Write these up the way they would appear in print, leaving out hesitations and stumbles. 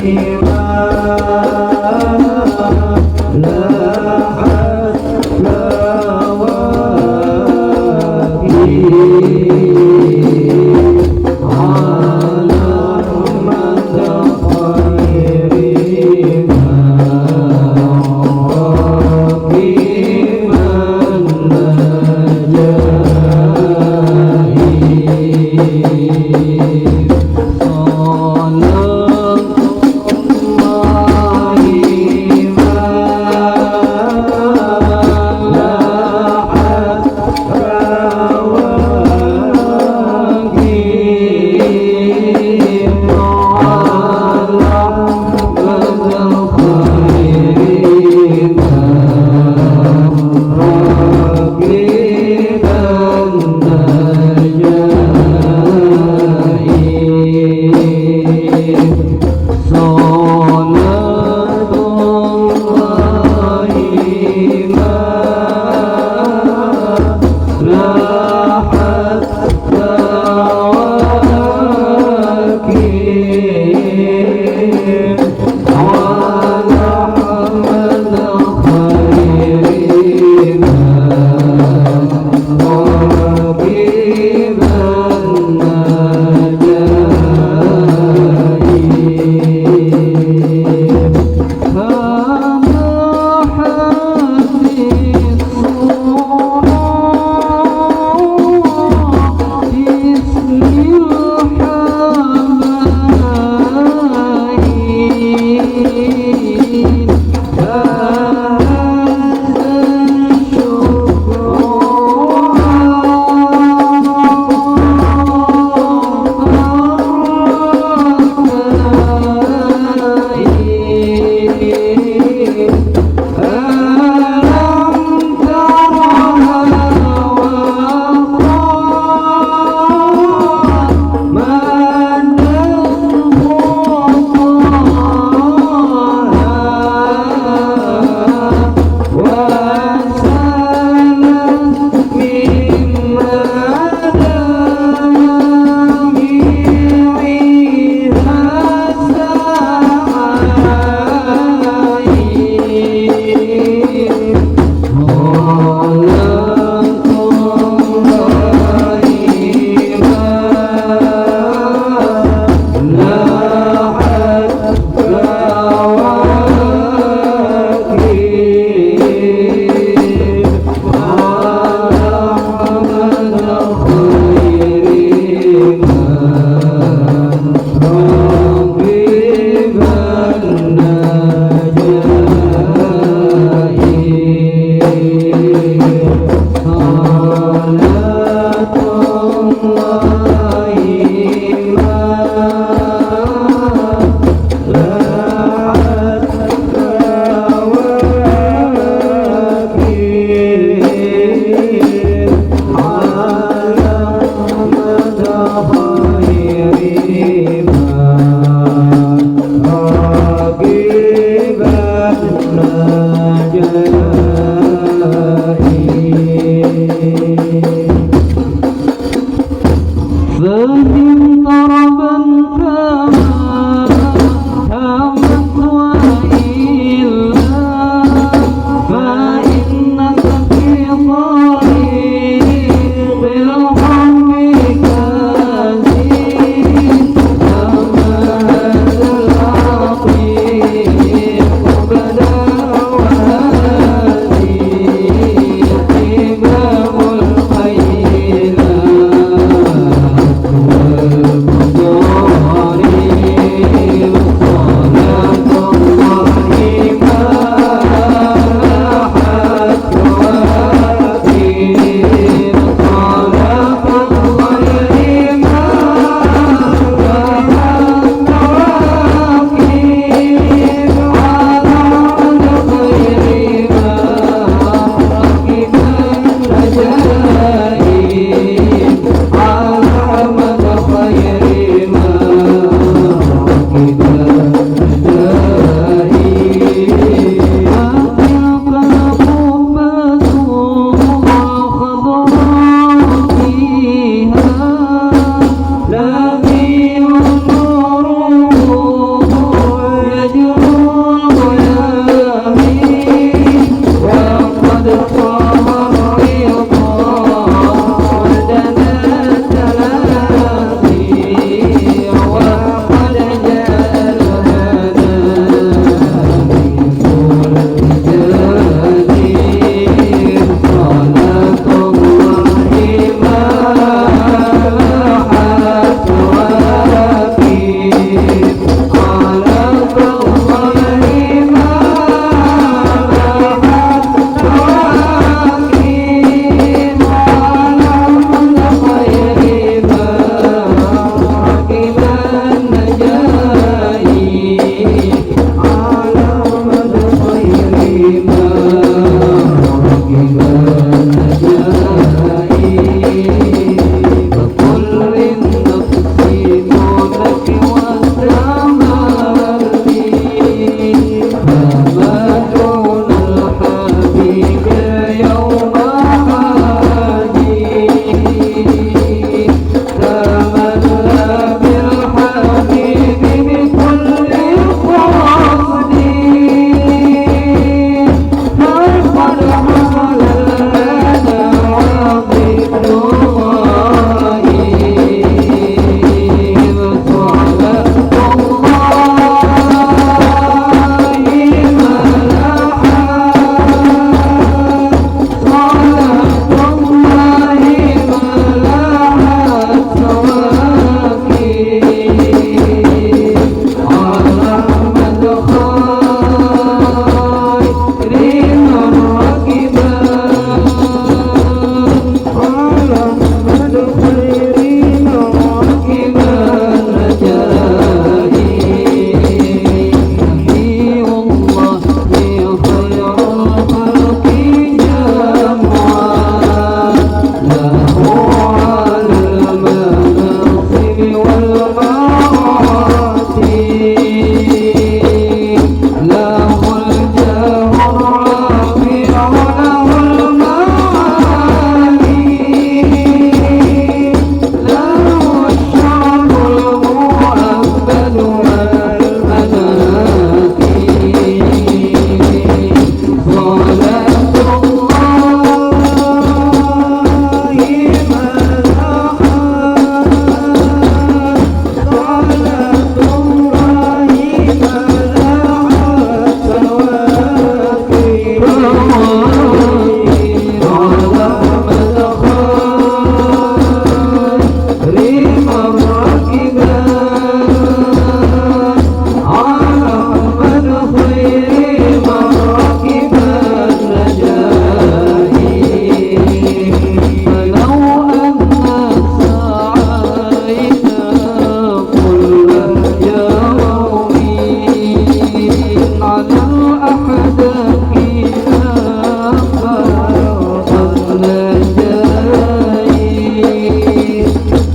Here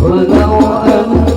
ولو أن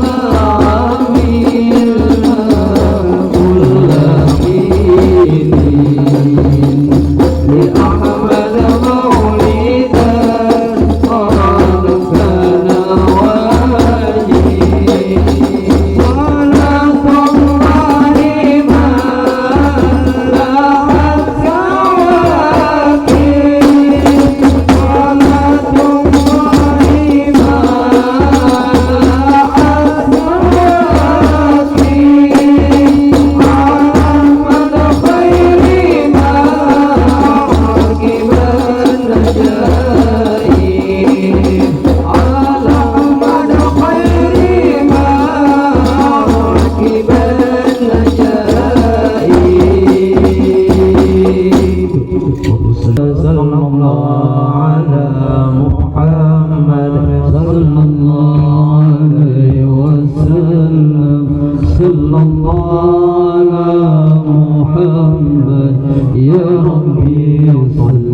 ربي صل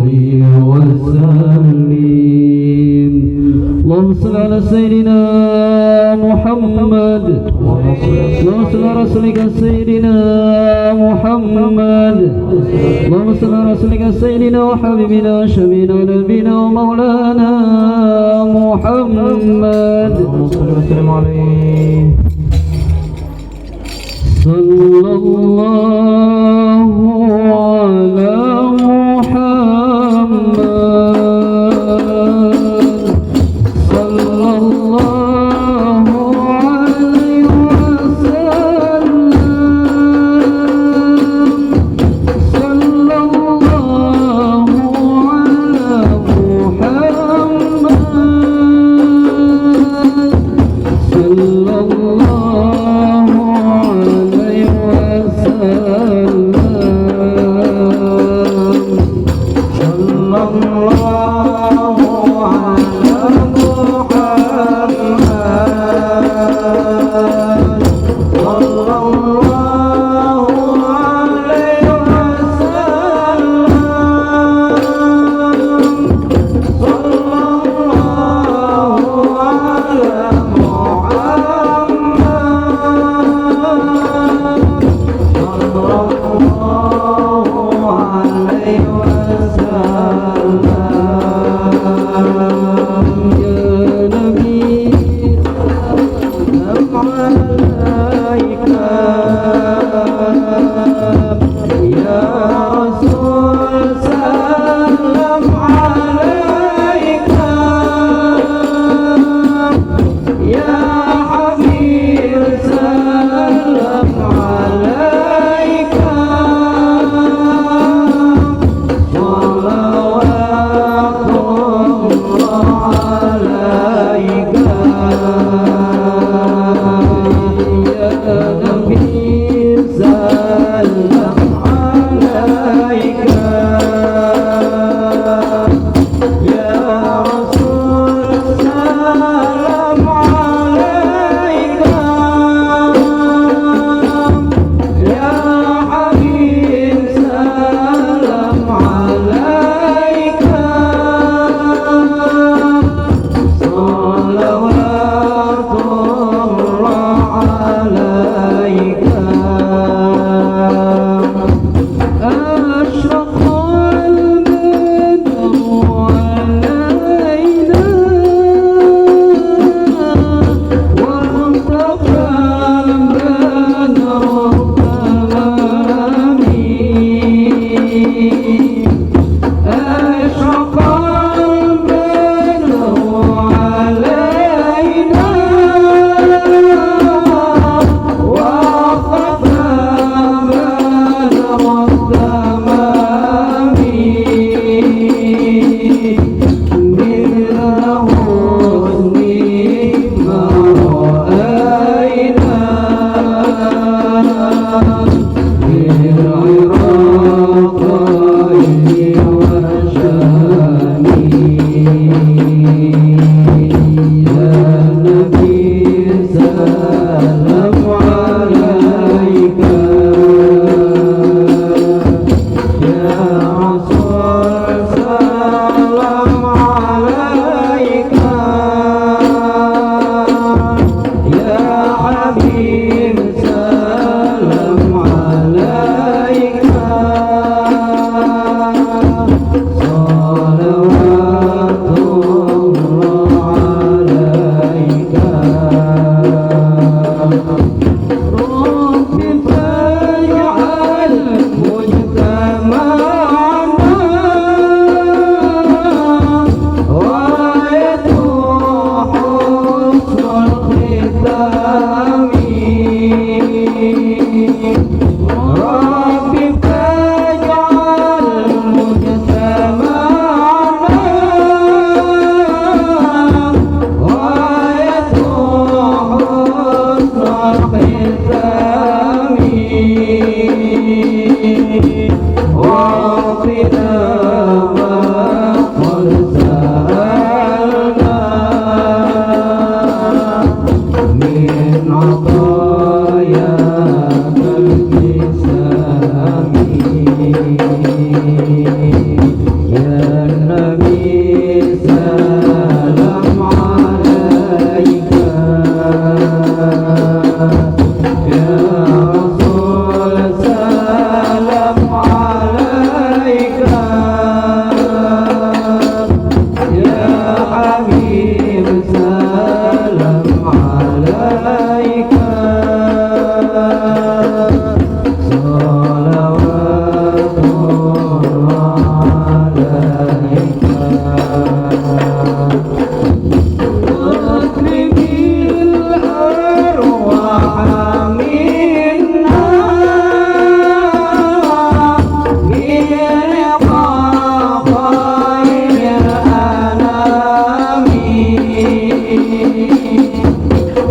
وسلم. اللهم صل على سيدنا محمد، اللهم صل على رسولك سيدنا محمد، اللهم صل على رسولك سيدنا وحبيبنا شفينا نبينا ومولانا محمد، اللهم صل وسلم عليه. صلى الله على محمد، صلى الله عليه وسلم، صلى الله على محمد، صلى الله عليه وسلم، صلى الله على محمد، صلى الله عليه وسلم، صلى الله على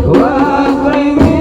وأكرم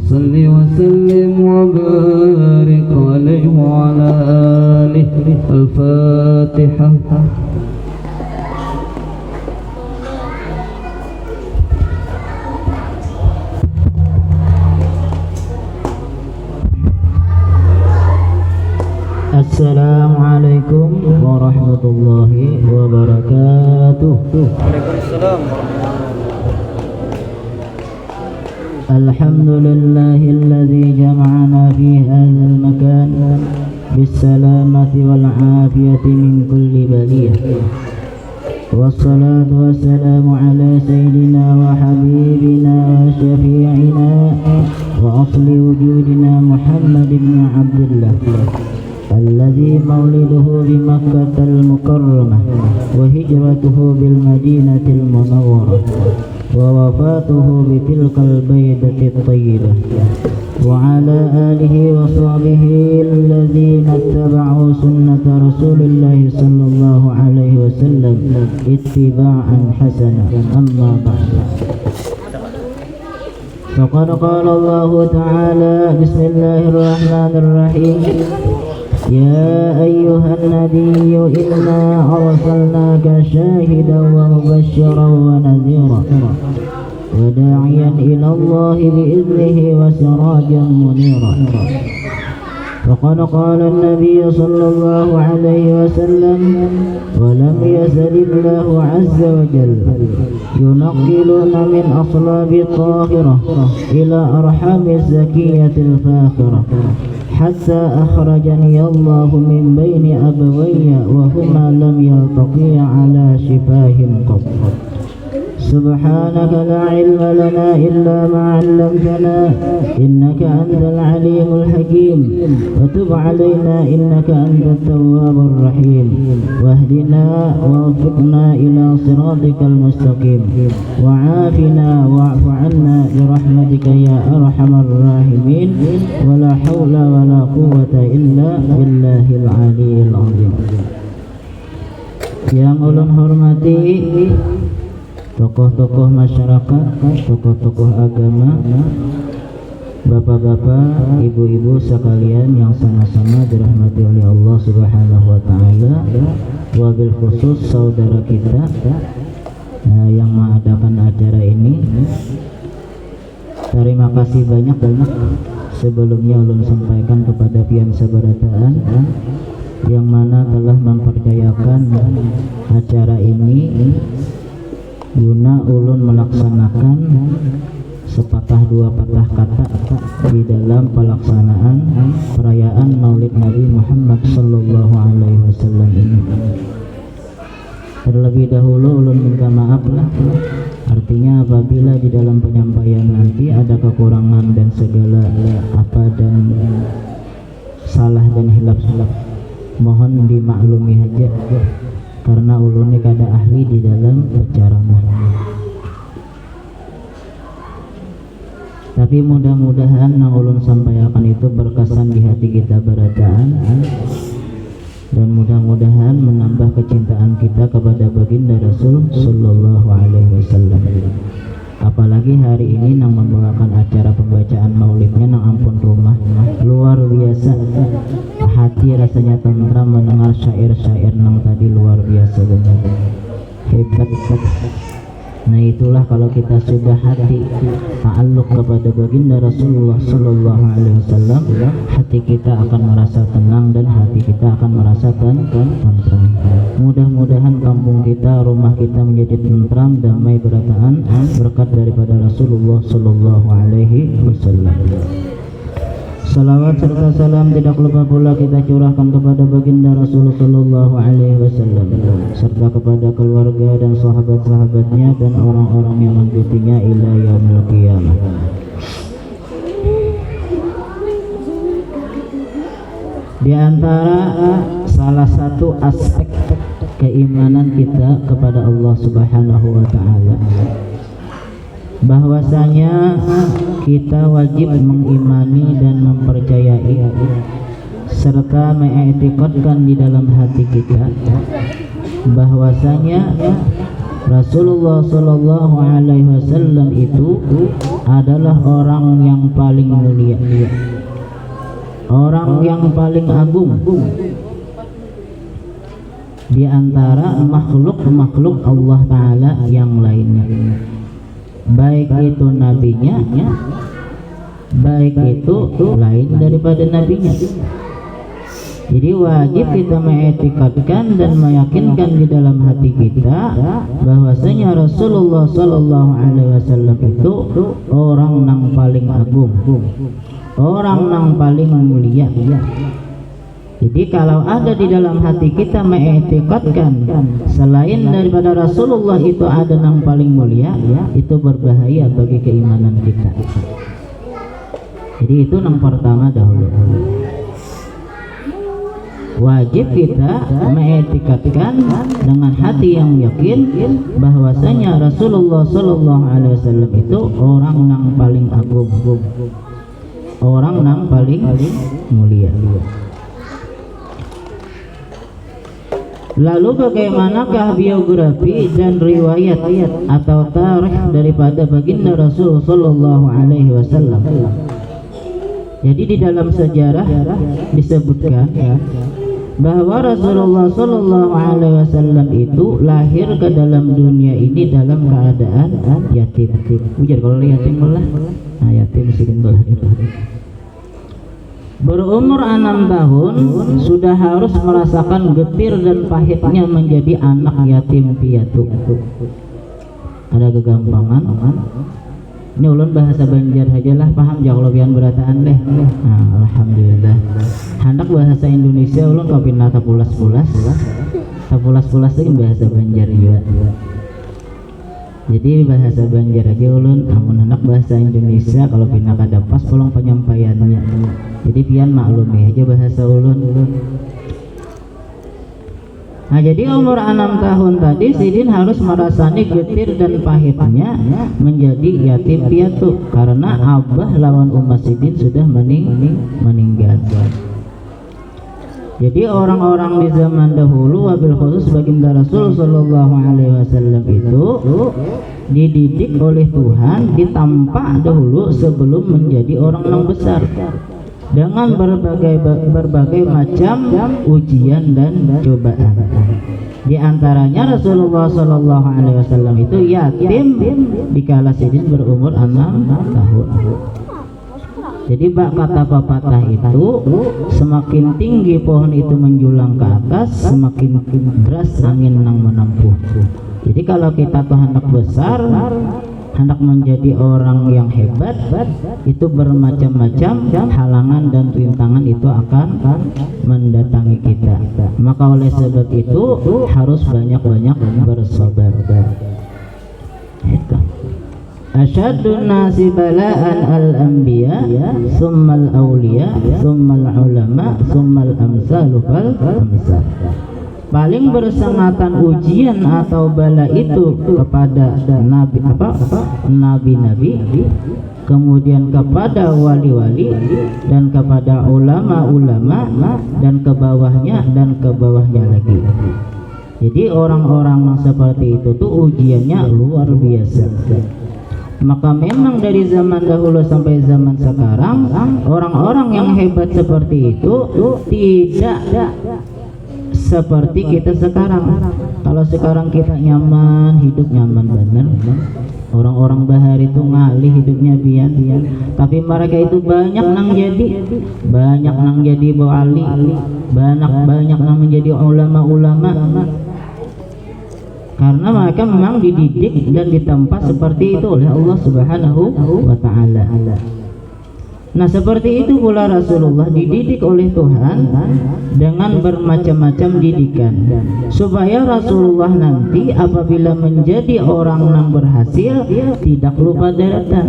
صل وسلم وبارك عليه وعلى آله. الفاتحة. Assalamualaikum warahmatullahi wabarakatuh. Waalaikumsalam. Alhamdulillahilladzi jama'ana fi hadzal makan bis-salamati wal 'afiyati min kulli baliyah. Wassalatu wassalamu ala sayyidina wa habibina wa syafi'ina wa asli wujudina Muhammad ibn Abdullah الذي مولده بمكة المكرمة وهجرته بالمدينة المنورة ووفاته بتلك البيدة الطيبة وعلى آله وصحبه الذين اتبعوا سنة رسول الله صلى الله عليه وسلم اتباعا حسنا. أما بعد، فقد قال الله تعالى: بسم الله الرحمن الرحيم. يا أيها النبي إنا أرسلناك شاهدا ومبشرا ونذيرا وداعيا إلى الله بإذنه وسراجا منيرا. فقد قال النبي صلى الله عليه وسلم: ولم يزل الله عز وجل ينقلنا من أصلاب الطاهرة إلى أرحام الزكية الفاخرة حتى أخرجني الله من بين أبوي وهما لم يلتقيا على شفاه قط. سبحانك لا علم لنا إلا ما علمتنا إنك أنت العليم الحكيم وتب علينا إنك أنت التواب الرحيم واهدنا ووفقنا إلى صراطك المستقيم وعافنا واعف عنا برحمتك يا أرحم الراحمين ولا حول ولا قوة إلا بالله العلي العظيم. Yang ulun hormati tokoh-tokoh masyarakat, tokoh-tokoh agama, bapak-bapak, ibu-ibu sekalian yang sama-sama dirahmati oleh Allah Subhanahu wa taala, wabil khusus saudara kita yang mengadakan acara ini. Terima kasih banyak. Sebelumnya ulun sampaikan kepada pian sabarataan yang mana telah mempercayakan acara ini guna ulun melaksanakan sepatah dua patah kata di dalam pelaksanaan perayaan Maulid Nabi Muhammad sallallahu alaihi wasallam ini. Terlebih dahulu ulun minta maaf lah, artinya apabila di dalam penyampaian nanti ada kekurangan dan segala apa dan salah dan hilaf, mohon dimaklumi aja karena ulun ini kada ahli di dalam berceramah. Tapi mudah-mudahan yang ulun sampaikan itu berkesan di hati kita berataan dan mudah-mudahan menambah kecintaan kita kepada baginda Rasul sallallahu alaihi wasallam. Apalagi hari ini nang membawakan acara pembacaan maulidnya nang ampun rumah luar biasa, hati rasanya tentram mendengar syair-syair nang tadi, luar biasa benar, hebat. Nah itulah kalau kita sudah hati ta'alluq kepada baginda Rasulullah sallallahu alaihi wasallam, hati kita akan merasa tenang dan hati kita akan merasa tentram. Mudah-mudahan kampung kita, rumah kita menjadi tentram, damai, berataan berkat daripada Rasulullah sallallahu alaihi wasallam. Salawat serta salam tidak lupa pula kita curahkan kepada baginda Rasul sallallahu alaihi wasallam serta kepada keluarga dan sahabat-sahabatnya dan orang-orang yang mengikutinya ila yaumil qiyamah. Di antara salah satu aspek keimanan kita kepada Allah Subhanahu wa taala, bahwasanya kita wajib mengimani dan mempercayai serta mengiktikadkan di dalam hati kita bahwasanya Rasulullah Sallallahu Alaihi Wasallam itu adalah orang yang paling mulia, orang yang paling agung di antara makhluk-makhluk Allah Ta'ala yang lainnya, baik itu nabinya, baik itu lain daripada nabinya. Jadi wajib kita mengetikadkan dan meyakinkan di dalam hati kita bahwasanya Rasulullah Sallallahu Alaihi Wasallam itu orang yang paling agung, orang yang paling mulia. Jadi kalau ada di dalam hati kita mengetikadkan selain daripada Rasulullah itu ada yang paling mulia, itu berbahaya bagi keimanan kita. Jadi itu yang pertama dahulu. Wajib kita mengetikadkan dengan hati yang yakin bahwasanya Rasulullah Sallallahu Alaihi Wasallam itu orang yang paling agung, orang yang paling mulia. Lalu bagaimanakah biografi dan riwayat atau tarikh daripada baginda Rasul Sallallahu Alaihi Wasallam? Jadi di dalam sejarah disebutkan bahwa Rasulullah Sallallahu Alaihi Wasallam itu lahir ke dalam dunia ini dalam keadaan yatim. Ujar kalau yatim belah, nah yatim miskin belah itu. Berumur 6 tahun sudah harus merasakan getir dan pahitnya menjadi anak yatim piatu. Ada kegampangan. Ini ulun bahasa Banjar aja lah, paham ya kalau bian berataan deh. Nah, alhamdulillah. Hendak bahasa Indonesia ulun kau pindah tapulas-pulas. Tapulas-pulas itu bahasa Banjar juga. Jadi bahasa Banjar aja ulun, namun hendak bahasa Indonesia kalau pindah kada pas pulang penyampaiannya. Jadi pian maklumi aja bahasa ulun. Nah jadi umur 6 tahun tadi Sidin harus merasani getir dan pahitnya menjadi yatim piatu karena abah lawan umat Sidin sudah meninggal. Jadi orang-orang di zaman dahulu wabil khusus baginda Rasul Sallallahu Alaihi Wasallam itu dididik oleh Tuhan, ditampa dahulu sebelum menjadi orang yang besar dengan berbagai macam ujian dan cobaan. Di antaranya Rasulullah Sallallahu Alaihi Wasallam itu yatim dikala Sidin berumur 6 tahun. Jadi bak kata pepatah itu, semakin tinggi pohon itu menjulang ke atas, semakin deras angin yang menempuh. Jadi kalau kita tuh hendak besar, hendak menjadi orang yang hebat, itu bermacam-macam halangan dan rintangan itu akan mendatangi kita. Maka oleh sebab itu harus banyak-banyak bersabar. Asyadun nasi bala'an al-anbiya, summal awliya, summal ulama, summal amsalu fal amsal. Paling bersengatan ujian atau bala itu kepada nabi-nabi, kemudian kepada wali-wali dan kepada ulama-ulama dan ke bawahnya lagi. Jadi orang-orang yang seperti itu tuh ujiannya luar biasa. Maka memang dari zaman dahulu sampai zaman sekarang orang-orang yang hebat seperti itu tidak seperti kita sekarang. Kalau sekarang kita nyaman, hidup nyaman benar. Orang-orang bahar itu ngalih hidupnya bian. Tapi mereka itu banyak nang jadi wali, banyak nang menjadi ulama-ulama. Karena mereka memang dididik dan ditempa seperti itu oleh Allah Subhanahu wa Ta'ala. Nah seperti itu pula Rasulullah dididik oleh Tuhan dengan bermacam-macam didikan, supaya Rasulullah nanti apabila menjadi orang yang berhasil tidak lupa daratan.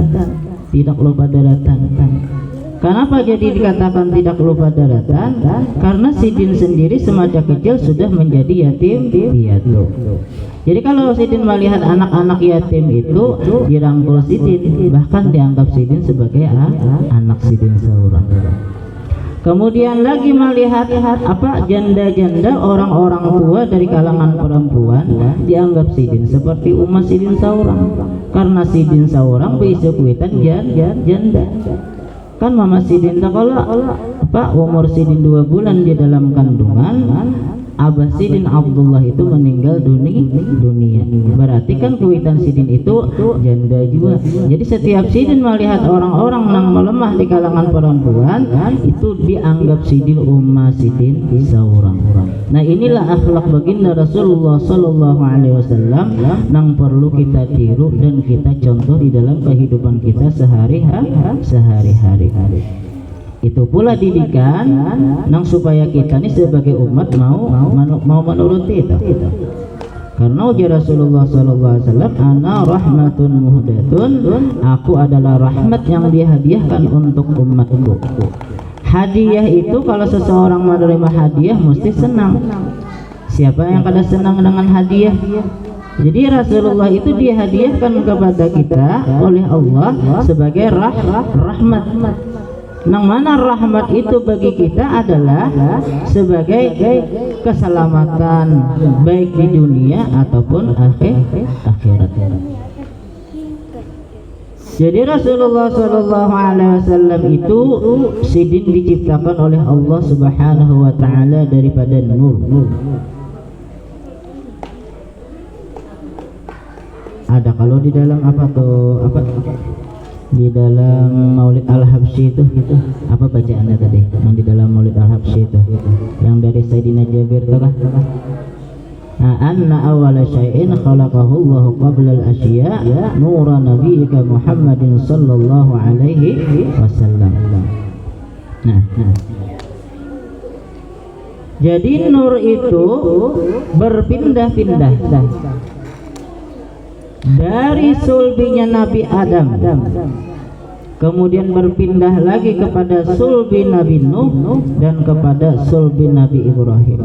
Kenapa jadi dikatakan tidak lupa daratan? Karena Sidin sendiri semasa kecil sudah menjadi yatim piatu. Jadi kalau Sidin melihat anak-anak yatim itu dirangkul Sidin, bahkan dianggap Sidin sebagai anak Sidin seorang. Kemudian lagi melihat apa janda-janda orang-orang tua dari kalangan perempuan dianggap sidin seperti Umma Sidin Saurang, karena Sidin Saurang bisa kuitan janda. Kan Mama Sidin kalau apa umur Sidin 2 bulan di dalam kandungan, Abah Sidin Abdullah itu meninggal dunia. Berarti kan kuitan Sidin itu janda juga. Jadi setiap Sidin melihat orang-orang yang melemah di kalangan perempuan itu dianggap Sidin Umma Sidin Saurang. Nah inilah akhlak baginda Rasulullah Sallallahu Alaihi Wasallam yang perlu kita tiru dan kita contoh di dalam kehidupan kita sehari-hari. Itu pula didikan nang supaya kita ini sebagai umat mau menuruti itu. Karena ujar Rasulullah sallallahu alaihi wasallam, ana rahmatun muhdatun, aku adalah rahmat yang dihadiahkan untuk umatku. Hadiah itu kalau seseorang menerima hadiah mesti senang. Siapa yang kada senang dengan hadiah? Jadi Rasulullah itu dihadiahkan kepada kita oleh Allah sebagai rahmat. Yang mana rahmat itu bagi kita adalah sebagai keselamatan baik di dunia ataupun akhirat. Jadi Rasulullah Sallallahu Alaihi Wasallam itu sidin diciptakan oleh Allah Subhanahu Wa Taala daripada nur. Ada kalau di dalam apa di dalam Maulid Al-Habsyi itu apa bacaannya tadi yang di dalam Maulid Al-Habsyi itu yang dari Sayyidina Jabir itu kah? Anna awwala syai'in khalaqahu Allah qabla al-asya' nura nabiyyika Muhammadin sallallahu alaihi wasallam. Nah. Jadi nur itu berpindah-pindah dari sulbinya Nabi Adam, kemudian berpindah lagi kepada sulbi Nabi Nuh dan kepada sulbi Nabi Ibrahim,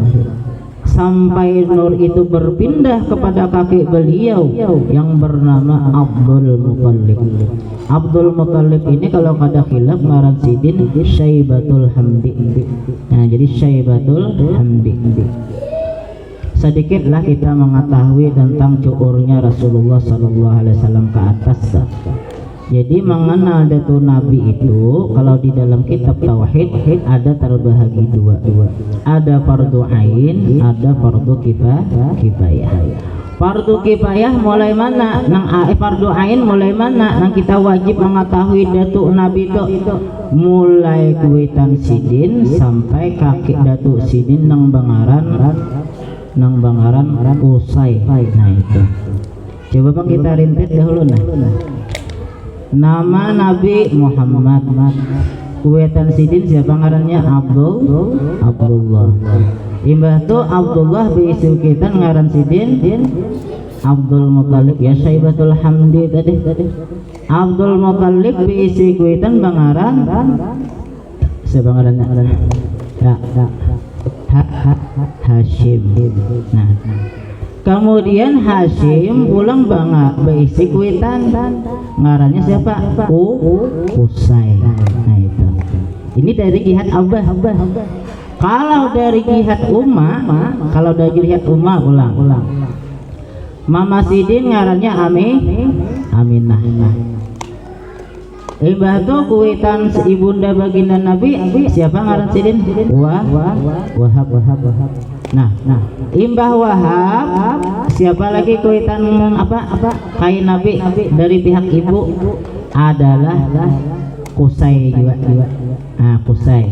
sampai nur itu berpindah kepada kakek beliau yang bernama Abdul Muttalib. Abdul Muttalib ini kalau kada khilaf ngaran sidin Syaibatul Hamdi. Nah, jadi Syaibatul Hamdi. Sedikitlah kita mengetahui tentang cukurnya Rasulullah Sallallahu Alaihi Wasallam ke atas. Jadi mengenal datu Nabi itu kalau di dalam kitab tauhid ada terbahagi dua. Ada fardu ain, ada fardu kifayah. Fardu kifayah mulai mana? Fardu ain mulai mana? Nang kita wajib mengetahui datu Nabi itu mulai kuitan sidin sampai kaki datu sidin nang bangaran Usai. Nah itu coba bang kita rintit dahulu. Nama Nabi Muhammad, kuetan sidin siapa ngarannya? Abdullah. Imbah tu Abdullah biisu kita ngaran sidin Abdul Muttalib ya Syaibatul Hamdi tadi. Abdul Muttalib biisi kuetan bangaran siapa ngarannya? Hashim. Nah, kemudian Hashim pulang banget beisi kuitan ngarannya siapa? Usai. Nah itu. Ini dari jihad Abah. Kalau dari jihad Umma, ulang. Mama Sidin ngarannya Aminah. Imbah tu kuitan ibunda baginda Nabi siapa ngaran sidin? Wahab. Nah, Imbah Wahab siapa lagi kuitan apa? Kain Nabi dari pihak ibu adalah Qusay juga. Nah, Qusay.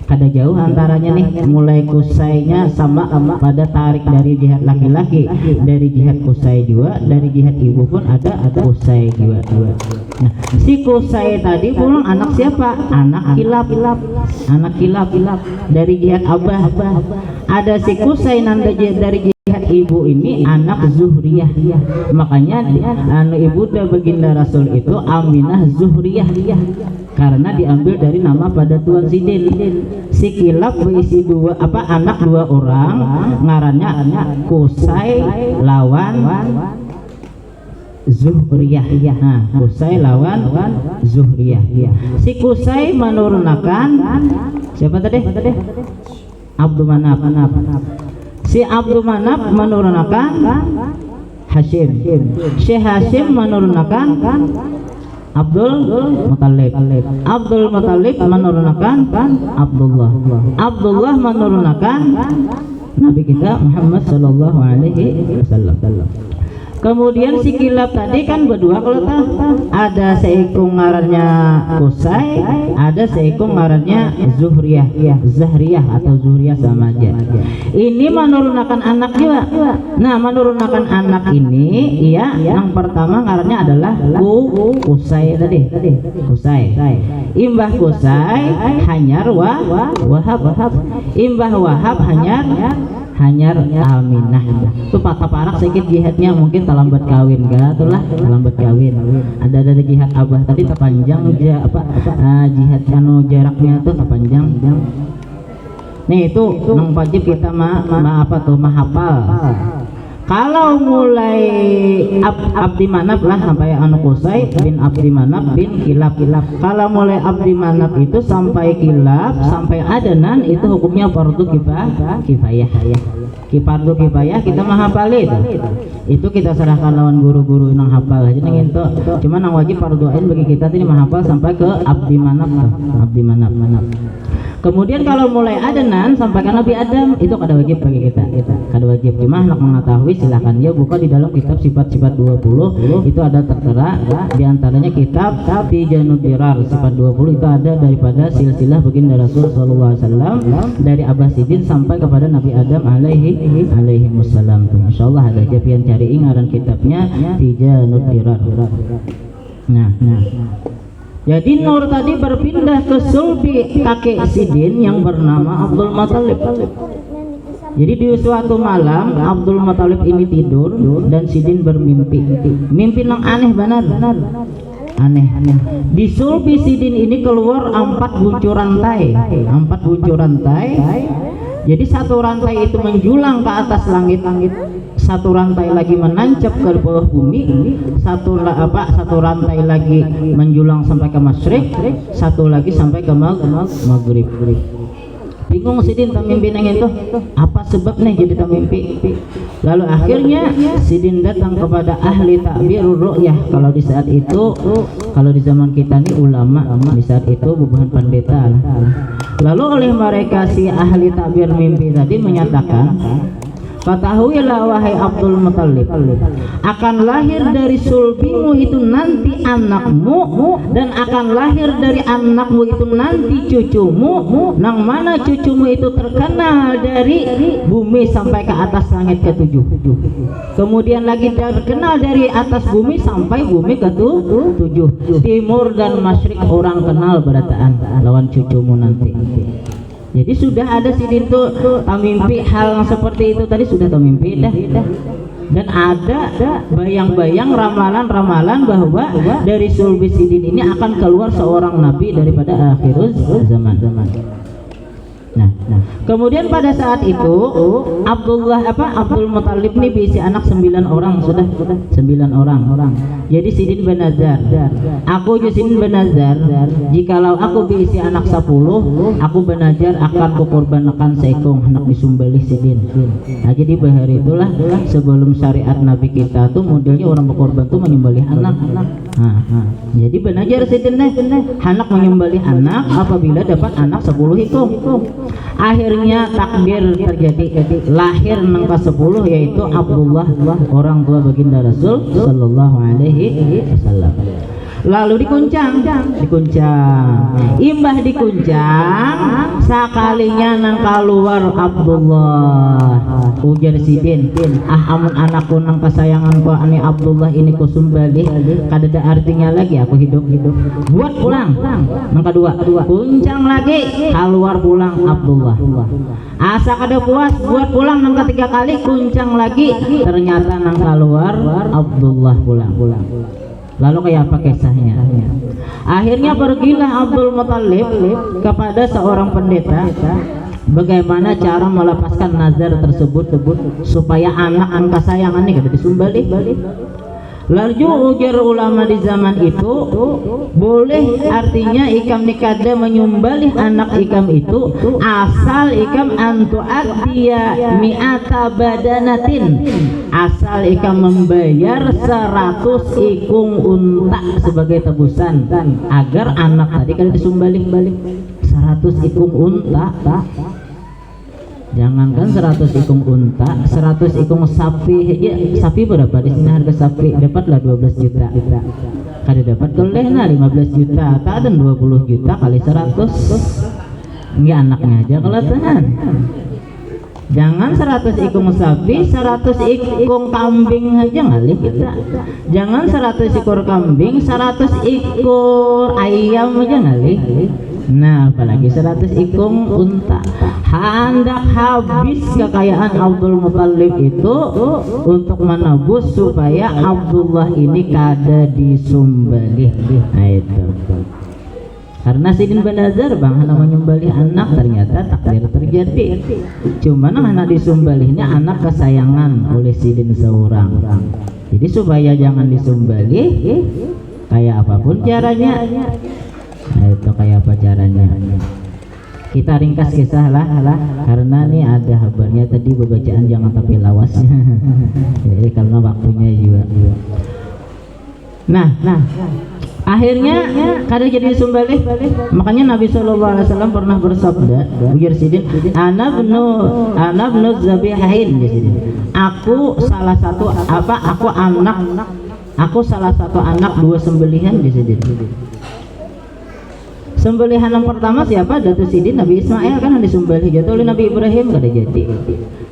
Kada jauh antaranya nih, mulai Qusaynya sama pada tarik dari jihad laki-laki, dari jihad Qusay juga, dari jihad ibu pun ada Qusay juga. Nah, si Qusay tadi pulang anak siapa? Anak Kilab dari jihad Abah. Ada si Qusay nanda dari jihad ibu ini anak Zuhriyah. Makanya ibuda baginda Rasul itu Aminah Zuhriyah karena diambil dari nama pada Tuan Sidin. Si Kilab berisi anak dua orang ngarannya Qusay lawan Zuhriyah. Nah, Qusay lawan Zuhriyah. Si Qusay menurunkan siapa tadi? Abdul Manaf. Si Abdul Manaf menurunkan Hashim. Si Hashim menurunkan Abdul Muthalib. Abdul Muthalib menurunkan Abdullah. Abdullah menurunkan Nabi kita Muhammad sallallahu alaihi wasallam. Kemudian si Kilab tadi kan berdua kalau ada seikung ngarannya Qusay, ada seikung ngarannya Zahriyah atau Zuhriyah sama aja. Ini menurunkan anak juga. Nah, menurunkan anak ini ya, yang pertama ngarannya adalah Qusay tadi. Qusay. Imbah Qusay Hanyar Wahab. Imbah Wahab Hanyar Aminah. Itu patah parak sedikit jihadnya, mungkin terlambat kawin itulah terlambat kawin. Ada dari jihad abah tadi terpanjang jihad jaraknya itu terpanjang. Nih itu nang wajib kita mahafal. Kalau mulai Abdi Manaf lah sampai Qusay bin Abdi Manaf bin Kilab. Kalau mulai Abdi Manaf itu sampai Kilab sampai Adnan itu hukumnya fardu kifayah. Fardu kifayah kita menghafal itu kita serahkan lawan guru-guru yang hafal aja nang itu. Cuman yang wajib fardu ain bagi kita ini menghafal sampai ke Abdi Manaf. Kemudian kalau mulai Adnan sampai ke Nabi Adam itu kada wajib bagi kita. Kada wajib. Cuma nak mengetahui silahkan dia buka di dalam kitab sifat-sifat 20 itu ada tertera di antaranya kitab Tijanud Dirar sifat 20 itu ada daripada silsilah baginda Rasul sallallahu alaihi wasallam dari Abbasidin sampai kepada Nabi Adam alaihi wassalam. Insyaallah ada aja pian cari ngaran kitabnya Tijanud Dirar. Nah. Jadi Nur tadi berpindah ke sulbi kakek Sidin yang bernama Abdul Muthalib. Jadi di suatu malam Abdul Muthalib ini tidur dan Sidin bermimpi. Mimpi yang aneh benar. Aneh. Di sulbi Sidin ini keluar 4 buncur rantai. Jadi satu rantai itu menjulang ke atas langit, satu rantai lagi menancap ke bawah bumi, satu rantai lagi menjulang sampai ke masyrik, satu lagi sampai ke maghrib. Bingung Sidin tak mimpi nang itu, apa sebabnya jadi tak mimpi? Lalu akhirnya Sidin datang kepada ahli ta'birur ru'yah. Kalau di saat itu, kalau di zaman kita ini ulama di saat itu bukan pendeta lah. Lalu oleh mereka si ahli takbir mimpi tadi menyatakan, ketahuilah wahai Abdul Muthalib, akan lahir dari sulbimu itu nanti anakmu, dan akan lahir dari anakmu itu nanti cucumu, nang mana cucumu itu terkenal dari bumi sampai ke atas langit ke-7. Kemudian lagi terkenal dari atas bumi sampai bumi ke-7. Timur dan masyrik orang kenal berataan lawan cucumu nanti. Jadi sudah ada Sidin tuh mimpi hal yang seperti itu tadi sudah mimpi dah. Dan ada bayang-bayang ramalan-ramalan bahwa dari sulbi Sidin ini akan keluar seorang nabi daripada akhir zaman. Nah, kemudian pada saat itu Abdul Muthalib ini berisi anak 9 orang, sudah 9 orang. Jadi Sidin bernazar, aku Sidin bernazar, jikalau aku berisi anak 10, aku bernazar akan kukorbankan seekor anak disembelih Sidin. Nah, jadi bahari itulah sebelum syariat Nabi kita tuh modelnya orang berkorban tuh menyembelih anak. Jadi bernazar Sidin anak menyembelih anak apabila dapat anak 10 ekor. Akhirnya takdir terjadi, lahir nang ke-10 yaitu Abdullah, orang tua baginda Rasul sallallahu alaihi wasallam. Lalu dikuncang, imbah dikuncang, sakalinya nang keluar Abdullah, ujar Sidin, amun anakku nang kesayanganku ani Abdullah ini kusumbali, kadada artinya lagi aku hidup, buat pulang. Nang kedua, kuncang lagi, keluar pulang Abdullah. Asa kada puas, buat pulang. Nang ketiga kali kuncang lagi, ternyata nang keluar Abdullah pulang. Lalu kayak apa kisahnya? Akhirnya pergilah Abdul Muthalib kepada seorang pendeta, bagaimana cara melepaskan nazar tersebut supaya anak angka sayangannya kada disumbali. Larju ujar ulama di zaman itu boleh, artinya ikam nikada menyumbalih anak ikam itu asal ikam antu'addiya mi'ata badanatin, asal ikam membayar 100 ikung unta sebagai tebusan agar anak tadi kan disumbalih 100 ikung unta. Jangankan 100 ikung unta, 100 ikung sapi aja. Sapi berapa di sini harga sapi? Dapatlah 12 juta. Kada dapat goleh nah 15 juta, tak ada 20 juta kali 100. Enggak anaknya aja kalau tahan. Jangan 100 ikung sapi, 100 ikung kambing aja ngalih kita. Jangan 100 ekor kambing, 100 ekor ayam aja ngalih. Nah, apalagi 100 ikung unta. Hendak habis kekayaan Abdul Muthalib itu untuk menebus supaya Abdullah ini kada disumbalih. Nah itu. Karena Sidin Banazar bang namanya nyumbalih anak, ternyata takdir terjadi. Cuman anak disumbalihnya anak kesayangan oleh Sidin seorang. Jadi supaya jangan disumbalih, kayak apapun caranya. Nah, itu kayak apa caranya? Kita ringkas kisah lah, karena nih ada kabarnya tadi bacaan jangan tapi lawas. Jadi karena waktunya juga. Nah, akhirnya kada jadi disumbalih. Makanya Nabi SAW pernah bersabda, ujar Sidin, ana bnu zabihain, aku salah satu anak dua sembelihan di Sidin. Sembelihan yang pertama siapa? Datuk Sidin Nabi Ismail kan disembelih jatuh oleh Nabi Ibrahim kada jadi.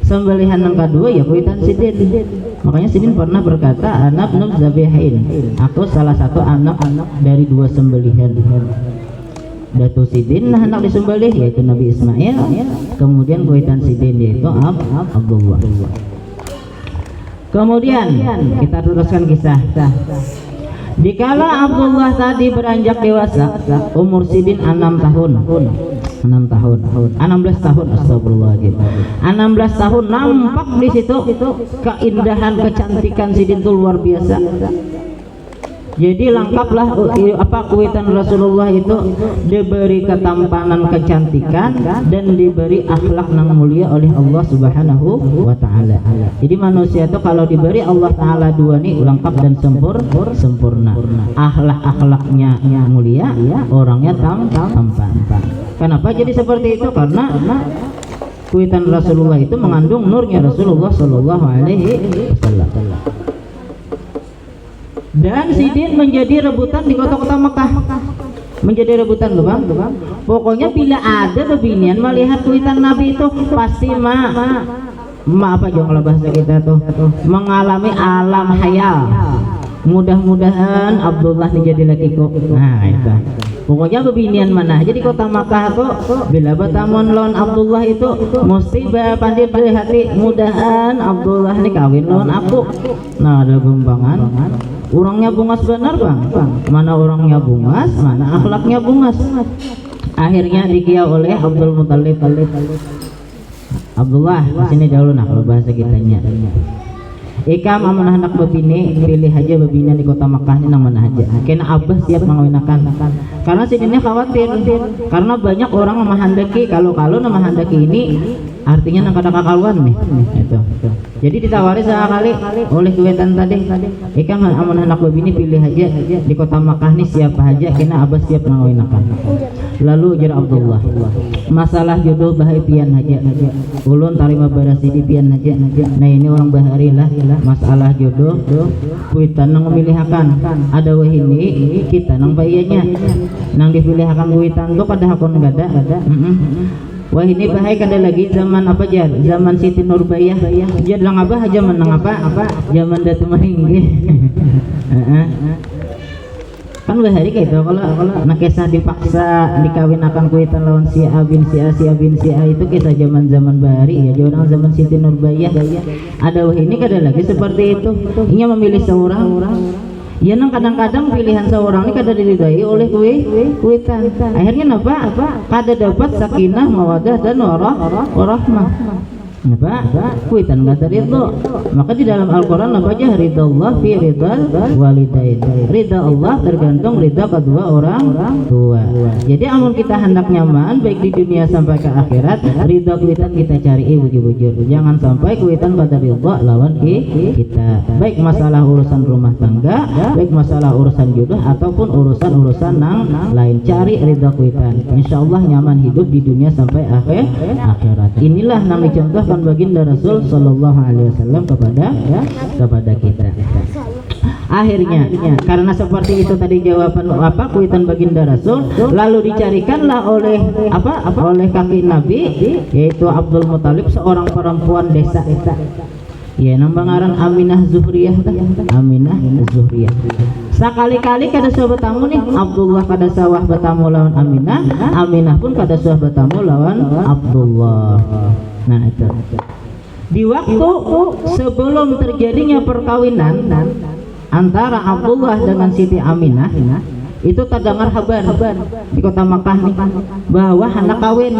Sembelihan yang kedua ya kuitan Sidin. Makanya Sidin pernah berkata anak bnu zabihain, aku salah satu anak dari dua sembelihan. Datuk Sidin anak disembelih yaitu Nabi Ismail, kemudian kuitan Sidin yaitu Abdullah. Kemudian kita teruskan kisah. Dikala Abdullah tadi beranjak dewasa, umur Sidin 6 tahun, 16 tahun, astagfirullahaladzim, 16 tahun, nampak di situ keindahan, kecantikan Sidin itu luar biasa. Jadi lengkaplah kuitan Rasulullah itu diberi ketampanan, kecantikan, dan diberi akhlak yang mulia oleh Allah Subhanahu wa Ta'ala. Jadi manusia itu kalau diberi Allah Ta'ala dua nih lengkap dan sempurna. Akhlaknya mulia, orangnya tampan. Kenapa jadi seperti itu? Karena kuitan Rasulullah itu mengandung nurnya Rasulullah Sallallahu Alaihi Wasallam. Dan Sidin menjadi rebutan di kota-kota Mekah, menjadi rebutan tuh bang. Pokoknya bila ada bebinian melihat kuitan Nabi itu pasti apa jong kalau bahasa kita tuh mengalami alam khayal. Mudah-mudahan Abdullah menjadi lakiku. Nah itu. Pokoknya bebinian mana aja di kota Makkah tuh bila bertamun lawan Abdullah itu mesti pandai hati mudahan Abdullah ini kawin lawan aku. Nah ada gembangan. Orangnya bungas benar bang. Mana orangnya bungas, mana akhlaknya bungas. Akhirnya dikiau oleh Abdul Muthalib. Abdullah sini dahulu nah kalau bahasa kitanya. Ikam amanah anak bebini, pilih aja bebina di kota Makkah ini nang mana aja. Kena abah siap mengawinakan. Karena Sidinnya khawatir, karena banyak orang menghendaki kalau nama handaki ini artinya nang kada kakaluan nih. Itu. Jadi ditawari sekali oleh kuitan tadi. Ikam amanah anak bebini pilih aja di kota Makkah ini siapa aja, kena abah siap mengawinakan. Lalu ujar Abdullah, masalah jodoh bahaya pian aja. Ulun tarima barasi di pian aja. Nah ini orang bahari lah. Masalah jodoh kuitan nang memilihakan ada wah ini kita nang bayanya nang dipilihakan kuitan tuh kada hakon gada wah ini bahaya kada lagi zaman apa jar zaman Siti Nurbaya jar lang apa zaman nang apa zaman Datu Maringgi kan bahari kayak itu kalau nak kisah dipaksa dikawinakan kuitan lawan si A bin si A itu kisah zaman bahari ya zaman Siti Nurbaya ada wah ini kada lagi seperti itu ini memilih seorang ya nang kadang-kadang pilihan seorang ini kada diridai oleh kuitan akhirnya apa kada dapat sakinah mawadah dan warahmah apa? Kuitan kata ridho. Maka di dalam Al-Quran apa aja? Ridha Allah fi ridal walidain. Ridha Allah tergantung ridha kedua orang tua. Jadi amun kita hendak nyaman baik di dunia sampai ke akhirat, ridha kuitan kita cari bujur-bujur. Jangan sampai kuitan pada ridha lawan kita. Baik masalah urusan rumah tangga, baik masalah urusan jodoh ataupun urusan-urusan nang lain, cari ridha kuitan. Insyaallah nyaman hidup di dunia sampai akhirat. Inilah yang dicontohkan baginda Rasul sallallahu alaihi wasallam kepada kita. Akhirnya karena seperti itu tadi jawaban apa kuitan baginda Rasul, lalu dicarikanlah oleh oleh kaki Nabi, yaitu Abdul Muthalib, seorang perempuan desa. Ya, nambangaran Aminah Zuhriyah. Aminah Zuhriyah. Sekali-kali kada sawah bertamu nih, Abdullah kada sawah bertamu lawan Aminah, Aminah pun kada sawah bertamu lawan Abdullah. Nah itu di waktu sebelum terjadinya perkawinan antara Abdullah dengan Siti Aminah, itu terdengar kabar di kota Makkah nih bahwa hendak kawin,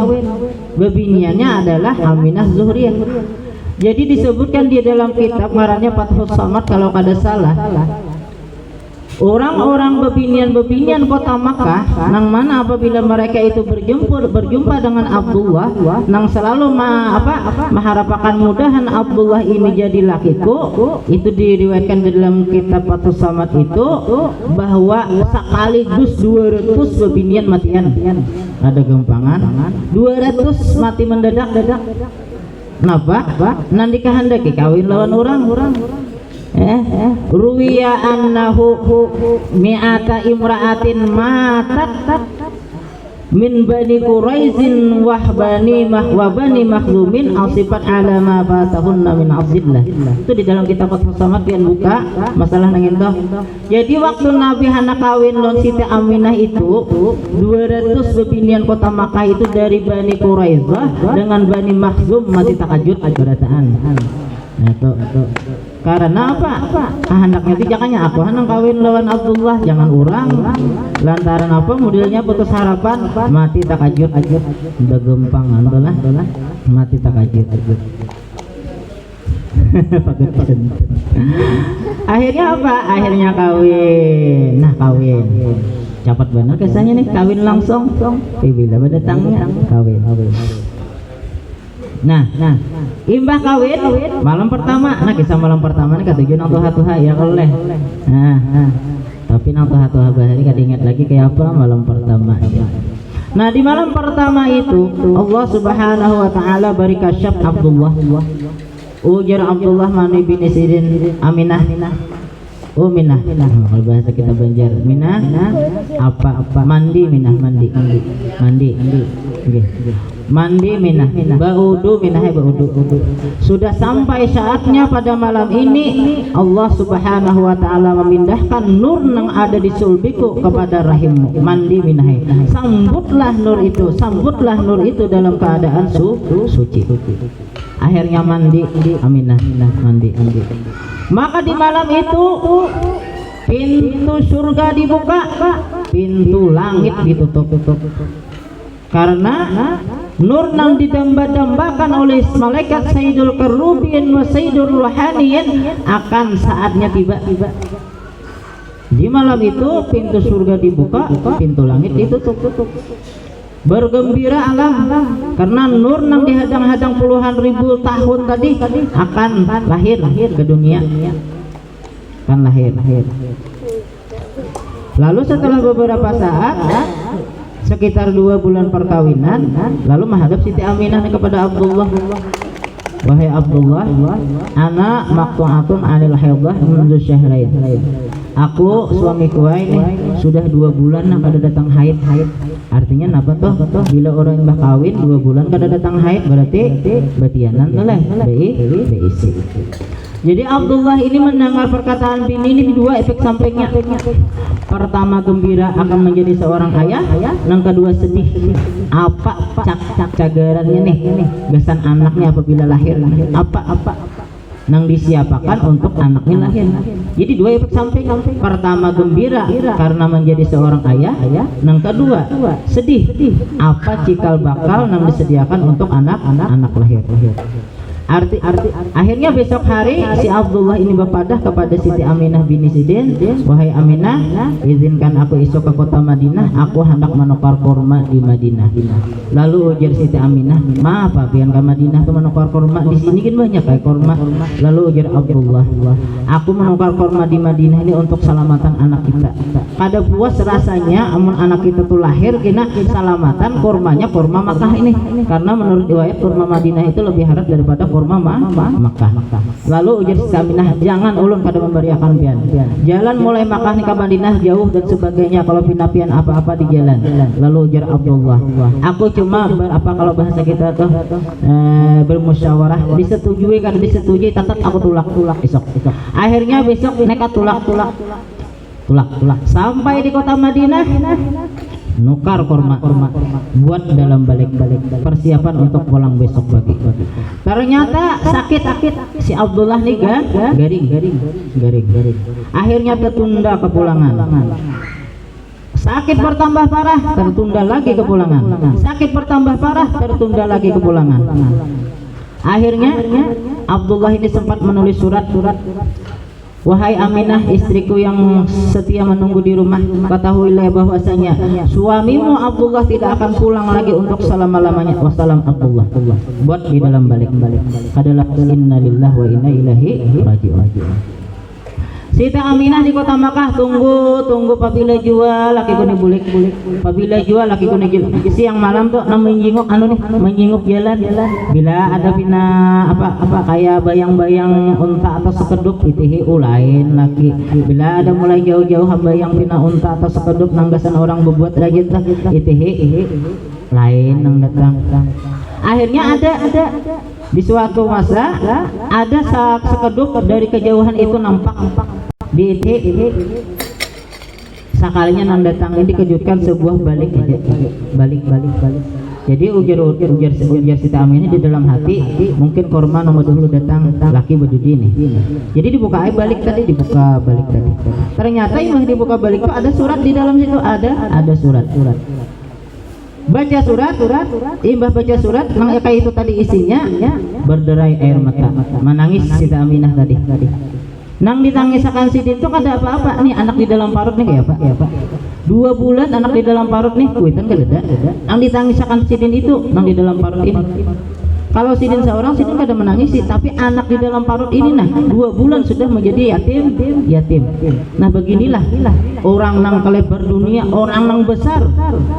bebiniannya adalah Aminah Zuhriyah. Jadi disebutkan di dalam kitab ngarannya Fathus Samad kalau kada salah, orang-orang bebinian kota Makkah nang mana apabila mereka itu berjumpa dengan Abdullah, nang selalu mengharapkan mudahan Abdullah ini jadi lakiku, itu diriwayatkan di dalam kitab Fathus Samad itu bahwa sekaligus 200 bebinian matian. Ada gempangan 200 mati mendadak. Kenapa? Nanti kehendaki kawin lawan orang. Ruwiya annahu mi'ata imra'atin matat min bani Quraizin wa bani Makhzumin asifat ala ma fatahunna min Abdillah. Itu di dalam kitab Fathus Samad yang buka masalah nang ento. Jadi waktu Nabi hendak kawin lawan Siti Aminah itu 200 bebinian kota Makkah itu dari Bani Quraizah dengan Bani Makhzum mati takajud berataan. Nah, karena apa? Hendaknya tijakannya aku hendak kawin lawan Abdullah, jangan urang. Lantaran apa? Modelnya putus harapan, mati takajud udah gempangan dolah mati takajud. Akhirnya apa? Akhirnya kawin. Nah, kawin cepat benar kesannya nih, kawin langsung. Bila datangnya kawin. Nah, imbah kawin malam pertama. Nah, kisah malam pertama ini katujuan nang tuha ya keleh. Nah, tapi nang tuha bahari kada ingat lagi kayak apa malam pertama. Nah, di malam pertama itu Allah Subhanahu wa taala beri kasyaf Abdullah. Ujar Abdullah mani bin Sidin Aminah. Oh Minah, kalau bahasa kita Banjar, Minah apa mandi Minah mandi. Mandi Minah, baudu Minah baudu. Sudah sampai saatnya pada malam ini Allah Subhanahu wa taala memindahkan nur yang ada di sulbiku kepada rahimmu. Mandi Minah. Sambutlah nur itu dalam keadaan suci. Akhirnya mandi Aminah, mandi. Maka di malam itu pintu surga dibuka, pintu langit ditutup. Karena nur yang didamba-dambakan oleh malaikat Sayyidul Karubin wa Sayyidul Ruhaniyin akan saatnya tiba. Di malam itu pintu surga dibuka, pintu langit ditutup. Bergembira alam karena nur yang dihadang-hadang puluhan ribu tahun tadi akan lahir ke dunia. Akan lahir. Lalu setelah beberapa saat, sekitar 2 bulan perkawinan, lalu menghadap Siti Aminah kepada Abdullah. Wahai Abdullah, ana maqtu'atun 'anil haidhah mundu syahrain. Aku suamiku ini sudah 2 bulan kada datang haid. Artinya apa toh? Bila orang yang kawin 2 bulan kada datang haid berarti batianan oleh beisi. Jadi Abdullah ini mendengar perkataan bini ini 2 efek sampingnya. Pertama, gembira akan menjadi seorang ayah, yang kedua sedih. Apa cagarannya nih? Gasan anaknya apabila lahir. Apa nang disiapakan untuk anaknya lahir. Jadi 2 efek samping. Pertama, gembira karena menjadi seorang ayah, yang kedua sedih. Apa cikal bakal yang disediakan untuk anak lahir. Akhirnya besok hari si Abdullah ini berpadah kepada Siti Aminah bin Sidin, wahai Aminah, izinkan aku esok ke kota Madinah, aku hendak menukar kurma di Madinah. Lalu ujar Siti Aminah, maaf Pak, pian ke Madinah tuh menukar kurma, di sini kan banyak kayak kurma. Lalu ujar Abdullah, aku menukar kurma di Madinah ini untuk selamatan anak kita. Kada puas rasanya amun anak kita tuh lahir kena selamatan kurmanya kurma Makkah ini, karena menurut riwayat kurma Madinah itu lebih harat daripada kurma Makkah. Lalu ujar Siti Aminah, jangan ulun kada memberiakan pian. Jalan mulai Makkah nih ke Madinah jauh dan sebagainya, kalau pinapian apa-apa di jalan. Lalu ujar Abdullah, aku cuma kalau bahasa kita tuh bermusyawarah, disetujui kan disetujui, tetap aku tulak esok. Akhirnya besok nekat tulak sampai di kota Madinah, nukar kurma buat dalam balik persiapan untuk pulang besok pagi. Ternyata sakit si Abdullah nih garing. Akhirnya tertunda kepulangan. Sakit bertambah parah, tertunda lagi kepulangan. Sakit bertambah parah, tertunda lagi kepulangan. Akhirnya Abdullah ini sempat menulis surat. Wahai Aminah, istriku yang setia menunggu di rumah, ketahuilah bahwasanya suamimu Abdullah tidak akan pulang lagi untuk selama-lamanya. Wassalam Abdullah. Buat di dalam balik adalah inna lillahi wa inna ilaihi raji'un. Siti Aminah di kota Makkah tunggu pabila jual laki kuni bulik. Pabila jual laki kuni siang malam tuh menjinguk menjinguk jalan. Bila ada pina apa kayak bayang-bayang unta atau sekeduk itihi ulain laki. Bila ada mulai jauh-jauh bayang pina unta atau sekeduk nanggasan orang berbuat rajin lah itihi lain nang datang. Akhirnya ada di suatu masa ada sekeduk dari kejauhan itu nampak di sekalinya nang datang ini dikejutkan sebuah balik. Jadi ujar Siti Aminah di dalam hati, mungkin korma nomor dulu datang laki berdudi nih. Jadi dibuka balik tadi. Ternyata yang dibuka balik itu ada surat di dalam situ, ada surat. Baca surat, imbah baca surat, nang kayak itu tadi isinya berderai air mata, menangis Siti Aminah tadi. Nang ditangisakan Sidin itu kada apa-apa nih, anak di dalam parut nih kayak apa? 2 bulan anak di dalam parut nih, kuitan kada. Nang ditangisakan Sidin itu nang di dalam parut ini. Kalau Sidin seorang, Sidin kada menangis sih, tapi anak di dalam parut ini 2 bulan sudah menjadi yatim. Nah beginilah orang nang kelebar dunia, orang nang besar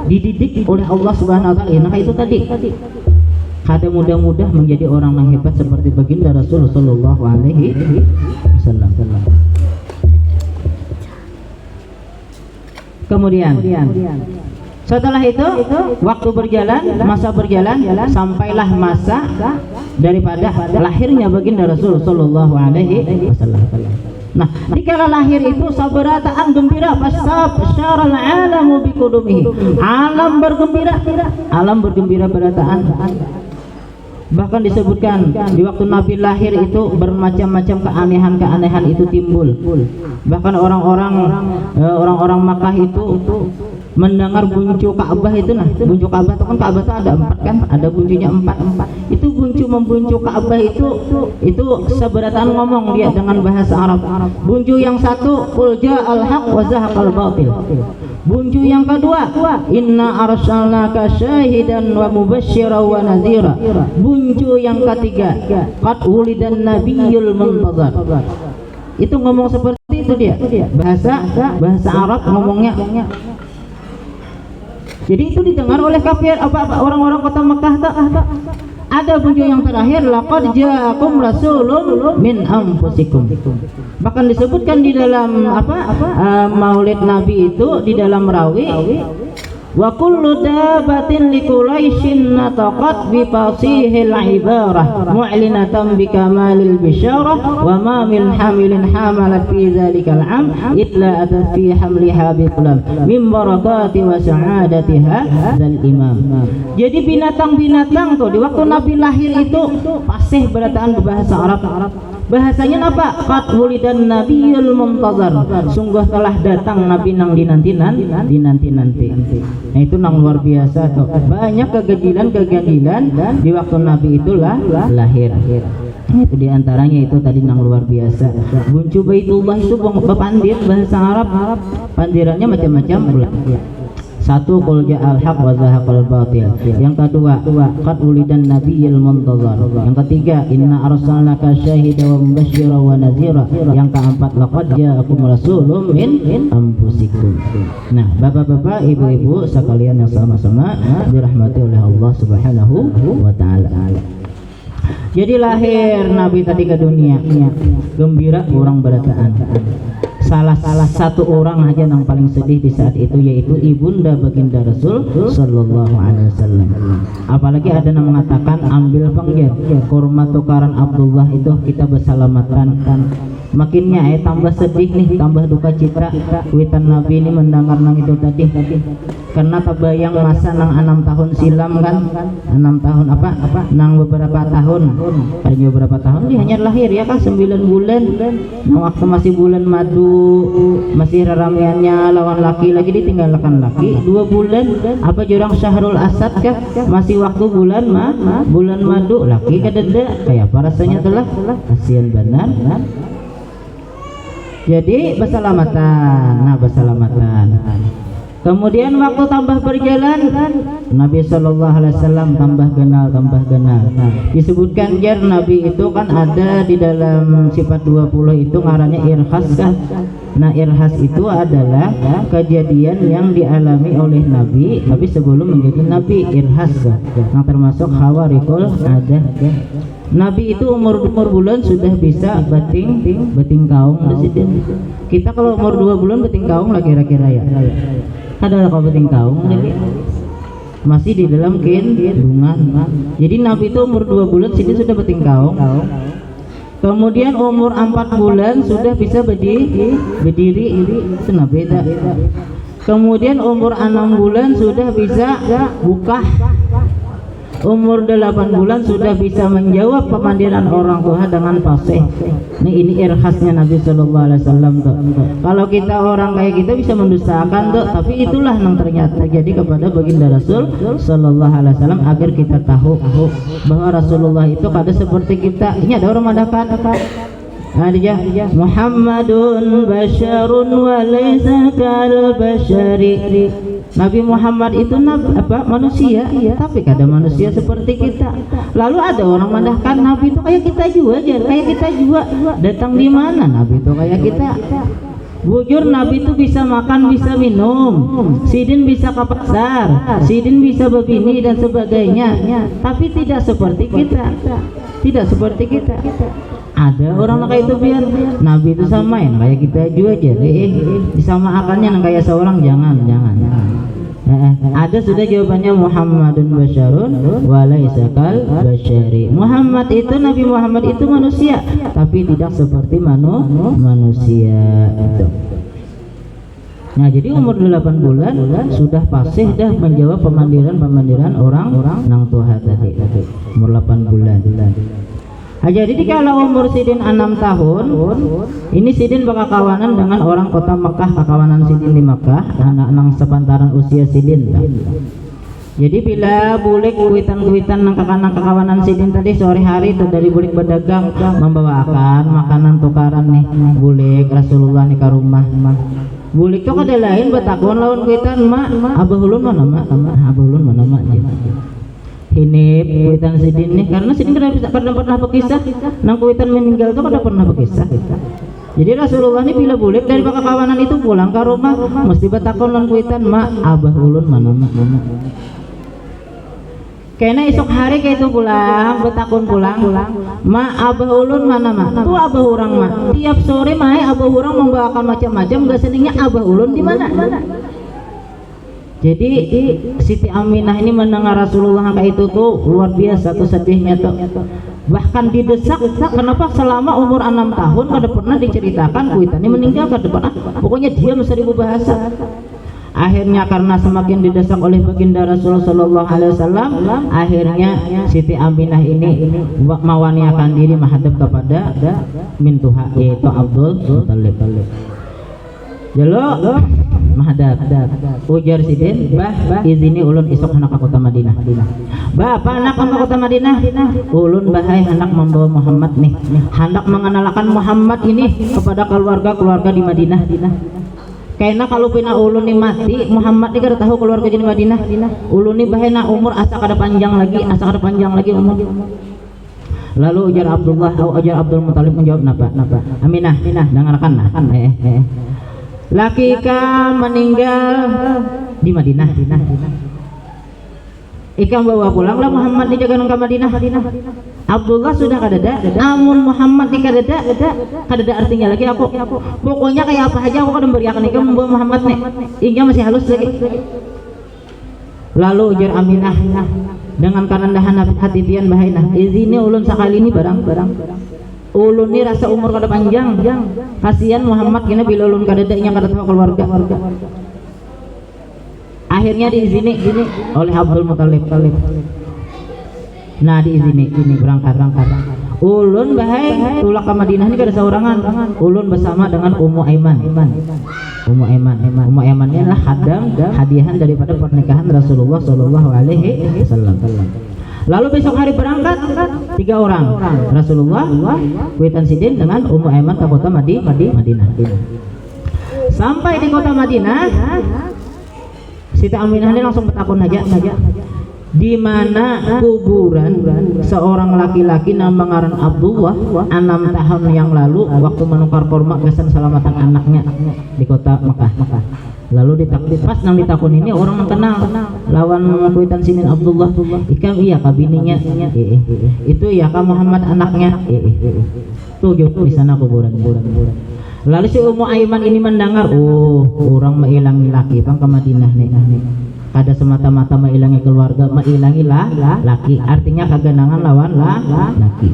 dididik oleh Allah Subhanahu wa taala. Nah itu tadi. Kada mudah-mudah menjadi orang yang hebat seperti baginda Rasul sallallahu alaihi wasallam. Kemudian setelah itu waktu berjalan, masa berjalan, sampailah masa daripada lahirnya baginda Rasul sallallahu alaihi wasallam. Nah, dikala lahir itu sabarataan gembira, fasyarul alamu biqudumihi. Alam bergembira berataan. Bahkan disebutkan di waktu Nabi lahir itu bermacam-macam keanehan itu timbul. Bahkan orang-orang Makkah itu mendengar buncu Ka'bah itu. Buncu Ka'bah itu kan Ka'bah itu ada 4 kan, ada buncunya 4. Itu buncu membuncu Ka'bah itu seberataan ngomong dia dengan bahasa Arab. Buncu yang satu, qul ja'al haq wa zahaqal batil. Buncu yang kedua, inna arsalnaka syahidan wa mubasysyiran wa nadhira. Buncu yang ketiga, qad wulidan nabiyyul muntazar. Itu ngomong seperti itu dia. Bahasa Arab ngomongnya. Jadi itu didengar oleh kafir orang-orang kota Mekah. Ada buncu yang terakhir, laqad ja'akum rasulun min anfusikum. Bahkan disebutkan di dalam Maulid Nabi itu, di dalam rawi, wa kullu dabatin li quraisyin nataqat bi fasihil ibarah mu'linatan bi kamalil bisyarah wa ma min hamilin hamalat fi dzalikal am illa atat fi hamliha bi qulam min barakati wa sa'adatiha dzal imam. Jadi binatang-binatang tuh di waktu Nabi lahir itu fasih berataan berbahasa Arab. Bahasanya apa? Qad wulidan nabiyul muntazar. Sungguh telah datang nabi nang dinanti-nanti. Nah itu nang luar biasa tuh. Banyak keganjilan di waktu nabi itulah lahir. Itu diantaranya itu tadi nang luar biasa. Buncu Baitullah itu pandir bahasa Arab. Pandirannya macam-macam. Satu, qul ja'al haq wa zahaqal batil. Yang kedua, qad wulidan nabiyyul muntazar. Yang ketiga, inna arsalnaka syahidan wa mubasysyiran wa nadhira. Yang keempat, laqad ja'akum rasulun min anfusikum. Nah, bapak-bapak, ibu-ibu sekalian yang sama-sama dirahmati oleh Allah Subhanahu wa taala. Jadi lahir Nabi tadi ke dunia, gembira orang berataan. Salah satu orang aja yang paling sedih di saat itu yaitu ibunda baginda Rasul sallallahu alaihi wasallam. Apalagi ada yang mengatakan ambil pengger kurma tukaran Abdullah itu kita bersalamatan. Makinnya tambah sedih nih, tambah duka cita kuitan Nabi ini mendengar nang itu tadi. Karena terbayang masa nang 6 tahun silam kan, 6 tahun apa nang beberapa tahun, hanya beberapa tahun dia hanya lahir ya kan 9 bulan. Nah, waktu masih bulan madu, masih raramiannya lawan laki lagi ditinggalkan laki 2 bulan. Apa jurang Syahrul Asad kah? Masih waktu bulan madu laki kadeda kayak apa rasanya telah kasihan benar. Jadi bersalamatan. Kemudian waktu tambah berjalan Nabi sallallahu alaihi wasallam tambah kenal. Disebutkan jar Nabi itu kan ada di dalam sifat 20 itu ngarannya irhas kan. Nah irhas itu adalah kejadian yang dialami oleh Nabi tapi sebelum menjadi Nabi, irhas yang termasuk khawarikul ada. Nabi itu umur bulan sudah bisa beting kaung. Kita kalau umur 2 bulan beting kaung lah kira-kira ya. Ada kalau beting kaung lagi masih di dalam kandungan. Jadi Nabi itu umur 2 bulan sudah beting kaung. Kemudian umur 4 bulan sudah bisa berdiri itu Nabi. Kemudian umur 6 bulan sudah bisa buka. Umur 8 bulan sudah bisa menjawab pemanggilan orang tua dengan fasih. Ini irhasnya Nabi sallallahu alaihi wasallam tuh. Kalau kita orang kayak kita bisa mendustakan tuh, tapi itulah yang ternyata terjadi kepada baginda Rasul sallallahu alaihi wasallam agar kita tahu bahwa Rasulullah itu kada seperti kita. Ini ada orang mengatakan dia Muhammadun basyarun wa laisa kal basyari. Nabi Muhammad itu manusia, tapi kada manusia seperti kita. Lalu ada orang mendahkan Nabi itu kayak kita juga, datang di mana Nabi itu kayak kita. Bujur Nabi itu bisa makan, bisa minum, sidin bisa ke pasar, sidin bisa berbini dan sebagainya, tapi tidak seperti kita. Ada orang kayak itu biar Nabi itu samain kayak kita juga aja. Disamakannya kayak seorang jangan. Ada sudah jawabannya Muhammadun basyarun wa laisa kal basyari. Muhammad itu Nabi Muhammad itu manusia tapi tidak seperti manusia itu. Nah jadi umur 8 bulan sudah fasih dah menjawab pemandiran orang nang tuha tadi. Umur 8 bulan. Jadi kalau umur sidin 6 tahun, ini sidin bakal kawanan dengan orang kota Mekah, kawanan sidin di Mekah, anak nang sepantaran usia sidin. Jadi bila bulik kuitan nang kekawanan sidin tadi sore hari itu dari bulik berdagang membawakan makanan tukaran nih bulik Rasulullah nih ke rumah. Bulik itu kada lain betakon lawan kuitan mak abah ulun mana mak ini kuitan sidin nih karena sidin kada pernah berkisah nang kuitan meninggal itu kada pernah berkisah. Jadi Rasulullah ini bila bulik dari kawanan itu pulang ke rumah mesti betakon lawan kuitan mak abah ulun mana mak. Kena esok hari kayak itu pulang betakon pulang mak abah ulun mana mak tuh abah orang mak tiap sore mai abah orang membawakan macam-macam gak seningnya abah ulun di mana. Jadi Siti Aminah ini mendengar Rasulullah kayak itu tuh luar biasa tuh sedihnya tuh. Bahkan didesak kenapa selama umur 6 tahun kada pernah diceritakan kuitannya meninggal kada pernah. Pokoknya dia 1000 bahasa. Akhirnya karena semakin didesak oleh baginda Rasulullah sallallahu alaihi wasallam, akhirnya Siti Aminah ini mawaniakan diri menghadap kepada mintuha yaitu Abdul Muthalib. Jalo mahadap ujar sidin, bah izini ulun isuk hendak ka kota Madinah. Bapak anak ke kota Madinah, ulun bahai hendak membawa Muhammad nih, hendak mengenalkan Muhammad ini kepada keluarga di Madinah. Karena kalau pina ulun nih mati, Muhammad ini kada tahu keluarga di Madinah. Ulun nih bahai na umur asa kada panjang lagi umur. Lalu ujar Abdul Muthalib menjawab napa? Aminah, dengarkan nah. Laki ikam meninggal di Madinah. Ikam bawa pulanglah Muhammad di jaga ke Madinah. Abdullah sudah kadada, namun Muhammad di kadada artinya lagi aku. Pokoknya kayak apa aja aku akan beriakan ikam membawa Muhammad nih. Hingga masih halus lagi. Lalu ujar Aminah dengan kerendahan hati pian bahaina, izini ulun sekali ini barang. Ulun ni rasa umur kada panjang, kasihan Muhammad kena bila ulun kada ada kada tahu keluarga. Akhirnya diizini oleh Abdul Muthalib. Nah diizini berangkat. Ulun bahai tulak ke Madinah ini kada saurangan. Ulun bersama dengan Ummu Aiman. Ummu Aiman ini adalah hadiahan daripada pernikahan Rasulullah sallallahu alaihi wasallam. Lalu besok hari berangkat 3 orang, Rasulullah, Witan Sidin dengan Ummu Aiman ke kota Madinah. Sampai di kota Madinah, Siti Aminah ini langsung bertakun aja, di mana kuburan seorang laki-laki nama ngaran Abdullah 6 tahun yang lalu waktu menukar korma gasan selamatan anaknya di kota Mekah. Lalu pas nang ditakun ini orang yang kenal lawan Witan Sidin Abdullah, ikam iya kabininya, itu ya ka Muhammad anaknya, tuh di sana kuburan. Lalu si Ummu Aiman ini mendengar, orang mailangi laki bang ke Madinah nih. Kada semata-mata mailangi keluarga, mailangi laki, artinya kaganangan lawan laki.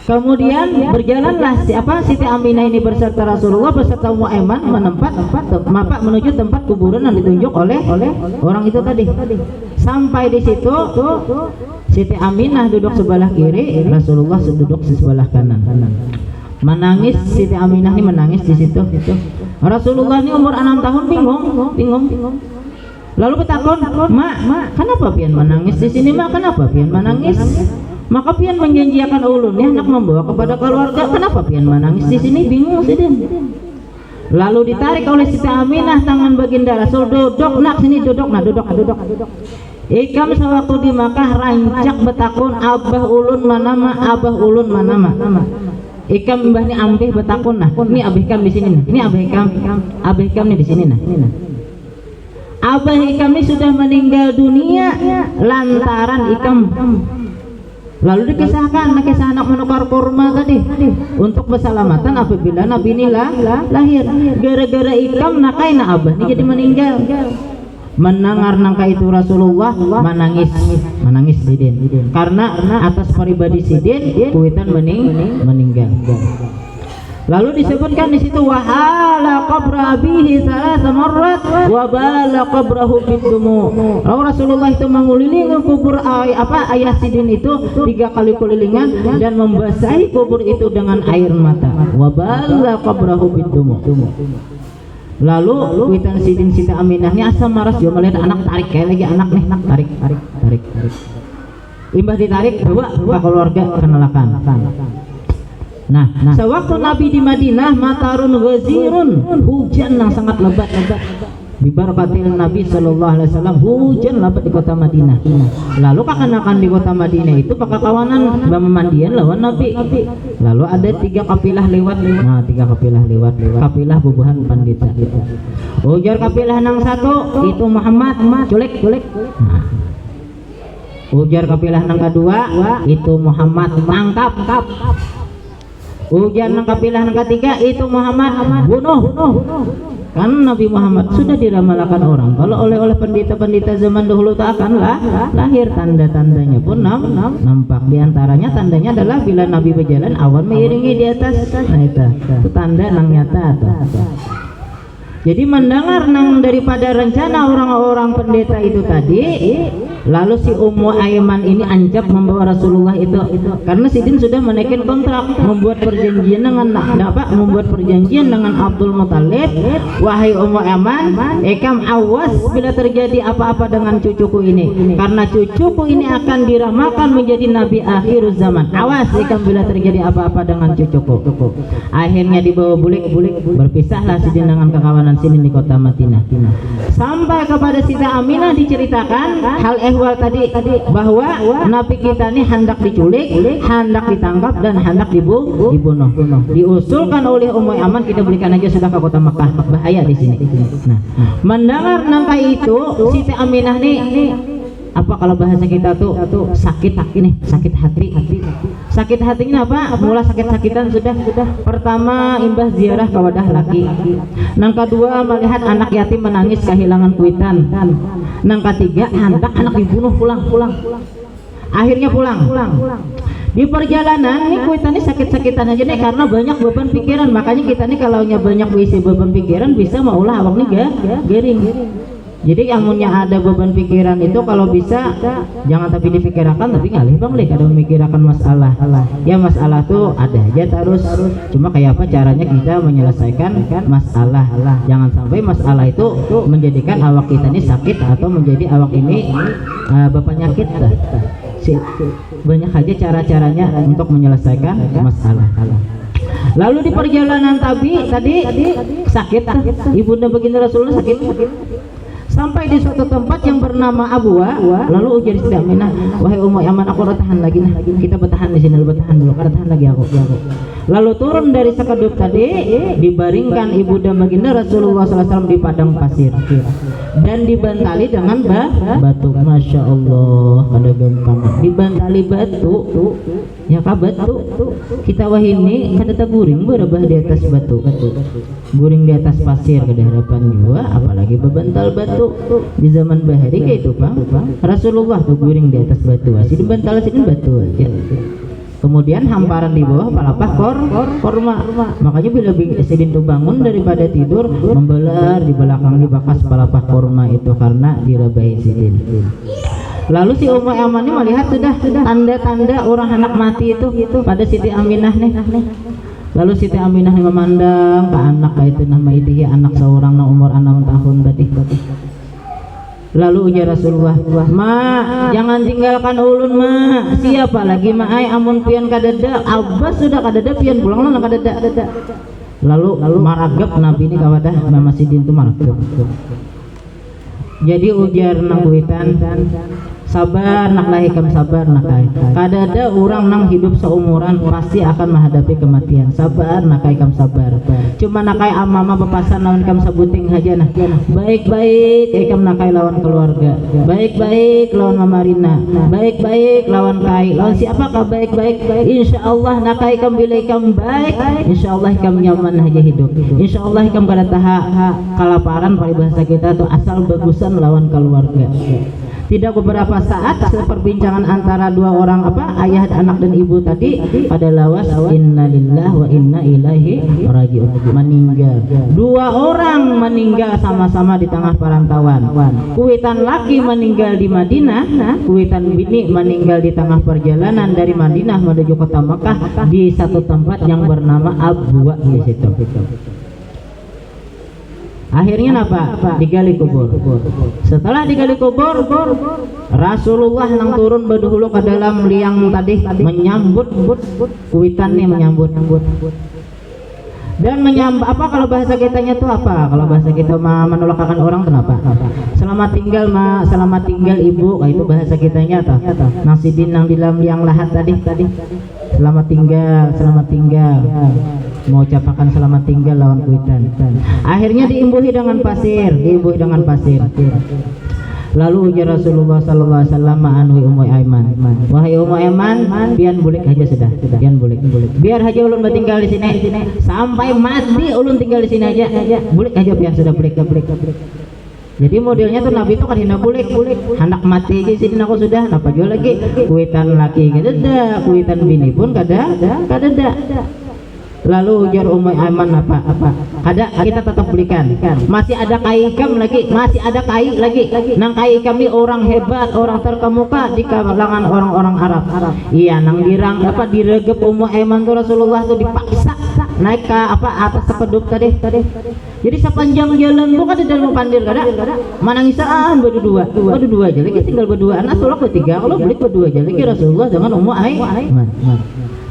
Kemudian berjalanlah Siti Aminah ini beserta Rasulullah beserta Ummu Aiman menuju tempat kuburan yang ditunjuk oleh orang itu tadi. Sampai di situ Siti Aminah duduk sebelah kiri, Rasulullah duduk di sebelah kanan. Menangis Siti Aminah ini menangis di situ. Rasulullah ini umur 6 tahun bingung. Lalu bertakon, "Mak, kenapa pian menangis di sini, Mak? Kenapa pian menangis?" Maka pian menjanjikan ulun ya hendak membawa kepada keluarga, kenapa pian menangis di sini, bingung Sidin. Lalu ditarik oleh Siti Aminah tangan baginda Rasul, duduk nak sini, duduk. Ikam sewaktu di Makkah rancak betakun abah ulun manama. Ikam mbah ni ambeh betakun nah, ini abah ikam di sini nah, ini abah ikam nih di sini nah. Abah ikam ini sudah meninggal dunia lantaran ikam. Lalu dikisahkan anak menukar kurma tadi untuk bersalamatan apabila Nabi ini lahir. Gara-gara ikam nakaina abah ini jadi meninggal. Mendengar nangka itu Rasulullah menangis Sidin karena atas pribadi Sidin kuitan meninggal. Lalu disebutkan di situ wahala qabra abihi salasa marrat wa bala qabrahu bidumu. Lalu Rasulullah itu mengulilingi kubur ayah Sidin itu 3 kali kulilingan dan membasahi kubur itu dengan air mata. Wa bala qabrahu bidumu. Lalu Witan Sidin Siti Aminahnya asam maras dia melihat anak tarik kayak lagi anak nih tarik. Imbah ditarik bawa keluarga kenalakan. Nah, sewaktu Nabi di Madinah matarun ghazirun, hujan yang sangat lebat. Bibarakatil Nabi sallallahu alaihi wasallam, hujan lebat di kota Madinah. Lalu kakanakan di kota Madinah itu pakai kawanan memandian lawan Nabi. Lalu ada 3 kafilah lewat. Nah, 3 kafilah lewat. Kafilah bubuhan pandita. Ujar kafilah nang satu itu Muhammad culik. Nah. Ujar kafilah nang kedua itu Muhammad tangkap. Ujian yang kapilah yang ketiga itu Muhammad bunuh. Kan Nabi Muhammad sudah diramalkan orang kalau oleh pendeta-pendeta zaman dahulu tak akan lahir. Tanda-tandanya pun nampak. Di antaranya tandanya adalah bila Nabi berjalan awan mengiringi di atas. Nah itu tanda yang nyata. Jadi mendengar nang daripada rencana orang-orang pendeta itu tadi, lalu si Ummu Aiman ini anjak membawa Rasulullah itu karena Sidin sudah menaikkan kontrak, membuat perjanjian dengan membuat perjanjian dengan Abdul Muthalib. Wahai Ummu Aiman, ekam awas bila terjadi apa-apa dengan cucuku ini, karena cucuku ini akan diramalkan menjadi nabi akhir zaman. Awas ekam bila terjadi apa-apa dengan cucuku. Akhirnya dibawa bulik, berpisahlah Sidin dengan kekawanan Sidin di kota Madinah. Sampai kepada Siti Aminah diceritakan hal ehwal tadi bahwa Nabi kita ini hendak diculik, hendak ditangkap dan hendak dibunuh. Diusulkan oleh Ummu Aiman, kita berikan aja sudah ke kota Mekah, bahaya di sini. Nah, mendengar nangka itu Siti Aminah nih, apa kalau bahasa kita tuh sakit hati. Sakit hatinya apa? Mula sakit-sakitan sudah. Pertama imbah ziarah ke wadah laki. Nang kedua melihat anak yatim menangis kehilangan kuitan. Nang ketiga hendak anak dibunuh pulang. Akhirnya pulang. Di perjalanan nih kuitan ini sakit-sakitan aja nih karena banyak beban pikiran. Makanya kita nih kalau banyak isi beban pikiran bisa maulah awak nih garing. Jadi yang punya ada beban pikiran itu kalau bisa jangan tapi dipikirkan tapi ngalih bang kadang memikirkan masalah. Ya masalah tuh ada aja terus, cuma kayak apa caranya kita menyelesaikan masalah. Jangan sampai masalah itu menjadikan awak kita ini sakit atau menjadi awak ini berpenyakit. Banyak aja cara-caranya untuk menyelesaikan masalah. Lalu di perjalanan tadi sakit, ibunda baginda Rasulullah sakit. Sampai di suatu tempat yang bernama Abwa, lalu ujar Siti Aminah, wahai Ummu Aiman, aku tahan lagi nah, kita bertahan di sini, bertahan dulu, tahan lagi aku. Lalu turun dari sekedup tadi, dibaringkan ibunda baginda Rasulullah SAW di padang pasir dan dibantali dengan batu. Masya Allah, ada gampang dibantali batu. Ya batu kita wah ini kada guring berabah di atas batu, guring di atas pasir kada harapan juga, apalagi bebantal batu di zaman bahari kayak itu bang. Rasulullah tuh guring di atas batu, asih dibantal sini batu aja. Kemudian hamparan di bawah palapah korma. Makanya bila Sidin tuh bangun daripada tidur, membelar di belakang di bakas palapah korma itu karena dirabai Sidin. Lalu si Ummu Aiman ini melihat sudah tanda-tanda orang anak mati itu pada Siti Aminah nih. Lalu Siti Aminah nih memandang ke anak itu nama itu anak seorang na umur 6 tahun tadi. Lalu ujar Rasulullah, "Ma, jangan tinggalkan ulun, Ma. Siapa lagi ma ai amun pian kadada, Abbas sudah kadada pian pulang lah kadada." Lalu maragap Nabi ini kawadah Mama Sidin itu maragap. Jadi ujar nang kuitan, sabar nak lahikam, sabar nak kadada orang nang hidup seumuran pasti akan menghadapi kematian. Sabar nak kam sabar. Cuma nak amama bepasan lawan kam sabuting aja nah. Baik-baik kam nak lawan keluarga. Baik-baik lawan Mama Rina. Baik-baik lawan lawan siapakah baik-baik? Insyaallah nak kam bila kam baik, insyaallah kam nyaman aja hidup. Insyaallah kam kada taha kalaparan paribahasa kita tuh asal bagusan lawan keluarga. Tidak beberapa saat perbincangan antara dua orang ayah, anak dan ibu tadi pada lawas innalillahi wa inna ilaihi rajiun, meninggal. Dua orang meninggal sama-sama di tengah perantauan. Kuitan laki meninggal di Madinah, kuitan bini meninggal di tengah perjalanan dari Madinah menuju kota Mekah di satu tempat yang bernama Abwa di situ. Akhirnya apa? Digali kubur. Setelah digali kubur, Rasulullah nang turun berdahulu ke dalam liang tadi menyambut kuitan nih, menyambut. Dan menyambut apa kalau bahasa kitanya tuh apa? Kalau bahasa kita menolakkan orang kenapa? Selamat tinggal ma, selamat tinggal ibu, itu bahasa kitanya tuh. Nasidin nang di dalam liang lahat tadi. Selamat tinggal. Mau ucapkan selamat tinggal lawan kuitan. Akhirnya diimbuhi dengan pasir. Lalu ujar Rasulullah sallallahu alaihi wasallam anwi Ummu Aiman, wahai Ummu Aiman, pian bulik aja sudah, pian bulik. Biar aja ulun tinggal di sini sampai mati, ulun tinggal di sini aja. Bulik aja pian sudah bulik. Jadi modelnya tuh Nabi itu kan hendak bulik, hendak mati aja sini aku sudah. Apa jual lagi kuitan laki kada, kuitan bini pun kada. Lalu ujar Ummu Aiman apa? Ada kita tetap belikan. Masih ada kai ikam lagi, masih ada kai lagi. Nang kai kami orang hebat, orang terkemuka di kalangan orang-orang Arab. Iya, nang dirang apa diregep Ummu Aiman tuh Rasulullah tuh dipaksa naik ke atas sekedup tadi. Jadi sepanjang jalan tuh kan di dalam pandir kada manangisaan berdua aja lagi tinggal berdua anak tolak bertiga kalau beli berdua aja lagi Rasulullah dengan Ummu Aiman.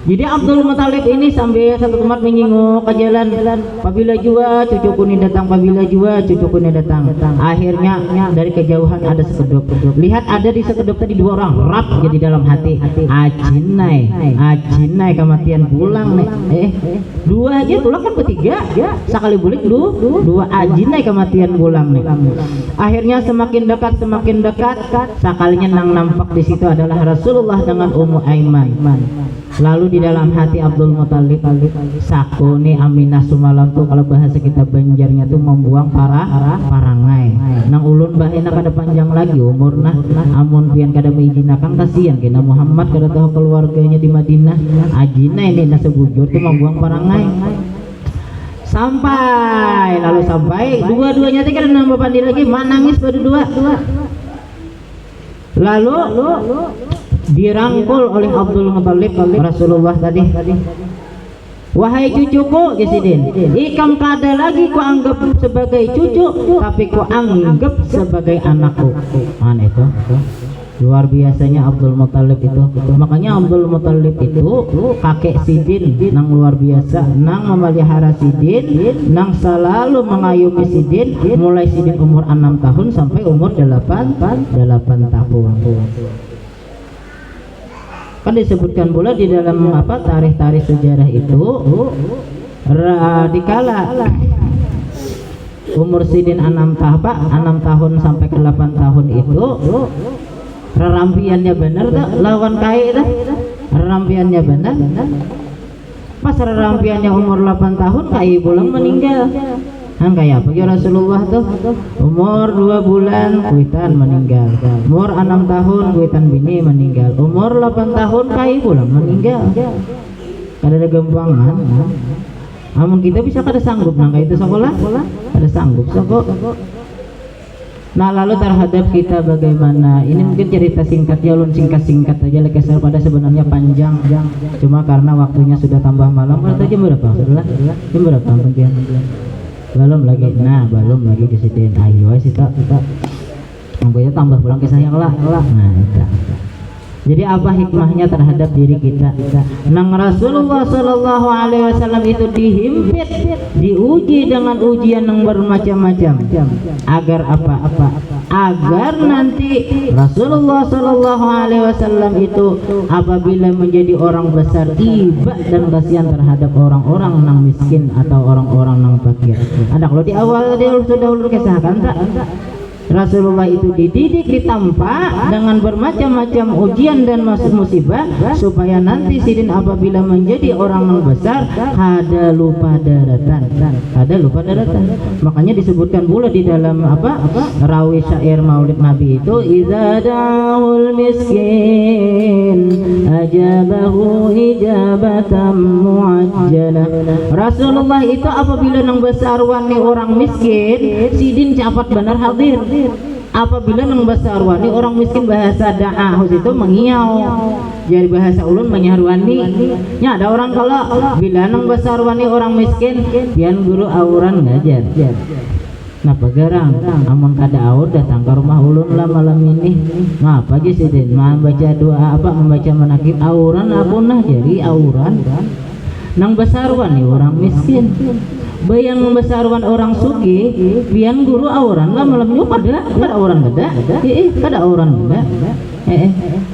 Jadi Abdul Muthalib ini sambil satu tempat menyinggung ke jalan, apabila jua cucuku ini datang, apabila jua cucuku ini datang. Akhirnya dari kejauhan ada sekedup. Lihat ada di sekedup tadi dua orang rap jadi dalam hati. Ajinai kematian pulang nih. Dua aja tulang kan bertiga, sekali bulik dua ajinai kematian pulang nih. Akhirnya semakin dekat, sekalinya nang nampak di situ adalah Rasulullah dengan Ummu Aiman. Lalu di dalam hati Abdul Muthalib, sakone Aminah semalam tuh kalau bahasa kita Banjarnya tuh membuang parangai. Nang ulun bahena kada panjang lagi umurna, amun pian kada mengizinakan kasihan kena Muhammad kada tahu keluarganya di Madinah. Ajina ini nasa bujur tuh membuang parangai. Sampai dua-duanya teh kada nambah pandi lagi manangis berdua. Lalu dirangkul oleh Abdul Muthalib Rasulullah tadi. Wahai cucuku Jasidin, ikam kada lagi ku anggap sebagai cucu, tapi ku anggap sebagai anakku. Aneh itu. Luar biasanya Abdul Muthalib itu. Makanya Abdul Muthalib itu kakek Sidin nang luar biasa, nang memelihara Sidin, nang selalu mengayomi Sidin mulai Sidin umur 6 tahun sampai umur 8 tahun. Kan disebutkan pula di dalam tarikh sejarah itu dikala umur Sidin 6 tahun sampai ke 8 tahun itu rerampiannya benar tuh lawan kai tuh rerampiannya benar. Pas rerampiannya umur 8 tahun kai pulang meninggal. Kayak apa ya Rasulullah tuh umur 2 bulan kuitan meninggal, umur 6 tahun kuitan bini meninggal, umur 8 tahun kai pulang meninggal. Kada ada gempangan. Amun kita bisa kada sanggup nang itu sekolah, kada sanggup soko. Nah lalu terhadap kita bagaimana, ini mungkin cerita singkat ya, ulun singkat aja lekesar pada sebenarnya panjang, cuma karena waktunya sudah tambah malam. Berarti jam berapa? Jam berapa kemudian? Belum lagi ke situ. Ayo kita mungkin tambah pulang ke saya lah. Nah itu. Jadi apa hikmahnya terhadap diri kita? Nang Rasulullah Sallallahu Alaihi Wasallam itu dihimpit, diuji dengan ujian yang bermacam-macam. Agar apa? Agar nanti Rasulullah Sallallahu Alaihi Wasallam itu apabila menjadi orang besar tiba dan kasihan terhadap orang-orang yang miskin atau orang-orang yang fakir. Ada kalau di awal dia sudah kisahkan tak? Rasulullah itu dididik, ditampa dengan bermacam-macam ujian dan musibah supaya nanti Sidin apabila menjadi orang yang besar kada lupa daratan. Makanya disebutkan pula di dalam rawi syair Maulid Nabi itu, idza da'ul miskin ajabahu ijabatan muajjalah. Rasulullah itu apabila nang besar wani orang miskin, Sidin cepat benar hadir. Apabila nang besar wani orang miskin bahasa da'ahus itu mengiau, jadi bahasa ulun menyaruani nya ada orang kalau bila nang besar wani orang miskin pian guru auran ngajar. Nah pegarang amun kada aur datang ke rumah ulun lah malam ini ngapa aja sih membaca doa membaca manakib auran apunah jadi auran kan nang besar wani orang miskin bayang besaruan orang sugi pian guru auran lah malam nyu kada auran kada auran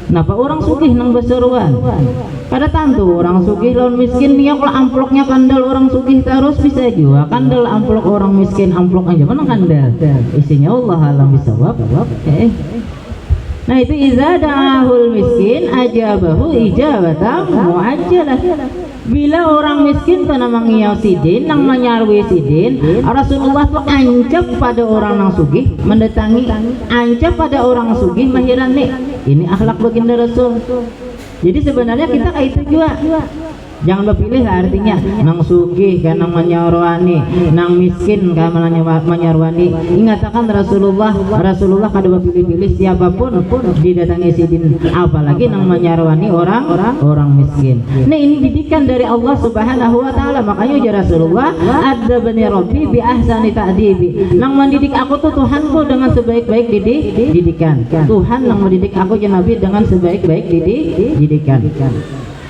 napa orang sugih nang besaruan kada tantu orang sugih lawan miskin nia kalau amploknya kandal orang sugih terus bisa juga kandal amplok orang miskin amplok aja mana kandal isinya Allah alam bisawab. Nah itu iza da'ahul miskin ajabahu ijabatan muajjalah. Bila orang miskin tanah mengiau Sidin nang menyarwi Sidin, Rasulullah tuh ancap pada orang nang sugih mendatangi, ancap pada orang sugih mahiran nih. Ini akhlak baginda Rasul. Jadi sebenarnya kita kayak itu juga Jangan berpilih lah artinya nang sugih kan nang menyarwani, nang miskin kan menyarwani. Ingatakan Rasulullah kada berpilih-pilih siapapun didatangi sidin, apalagi nang menyarwani orang miskin. Nah ini didikan dari Allah Subhanahu wa taala. Makanya ya Rasulullah, adzabani rabbi bi ahsani ta'dibi. Nang mendidik aku tuh Tuhanku dengan sebaik-baik didikan. Tuhan nang mendidik aku ya Nabi dengan sebaik-baik didikan.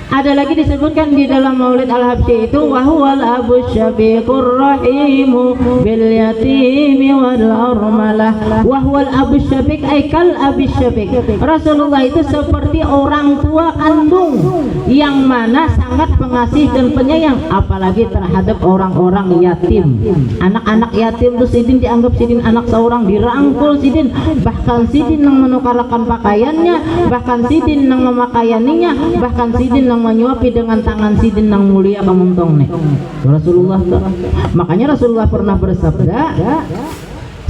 Ada lagi disebutkan di dalam Maulid Al-Habsyi itu wahwal abu syafiqur rahimu bil yatimi wal armalah. Wahwal abu syafiq ay kal abi syafiq. Rasulullah itu seperti orang tua kandung yang mana sangat pengasih dan penyayang, apalagi terhadap orang-orang yatim. Anak-anak yatim itu sidin dianggap sidin anak seorang, dirangkul sidin, bahkan sidin yang menukarkan pakaiannya, bahkan sidin yang memakaianinya, bahkan sidin yang menyuapi dengan tangan sidin yang mulia kamuntong nih Rasulullah. Makanya Rasulullah pernah bersabda,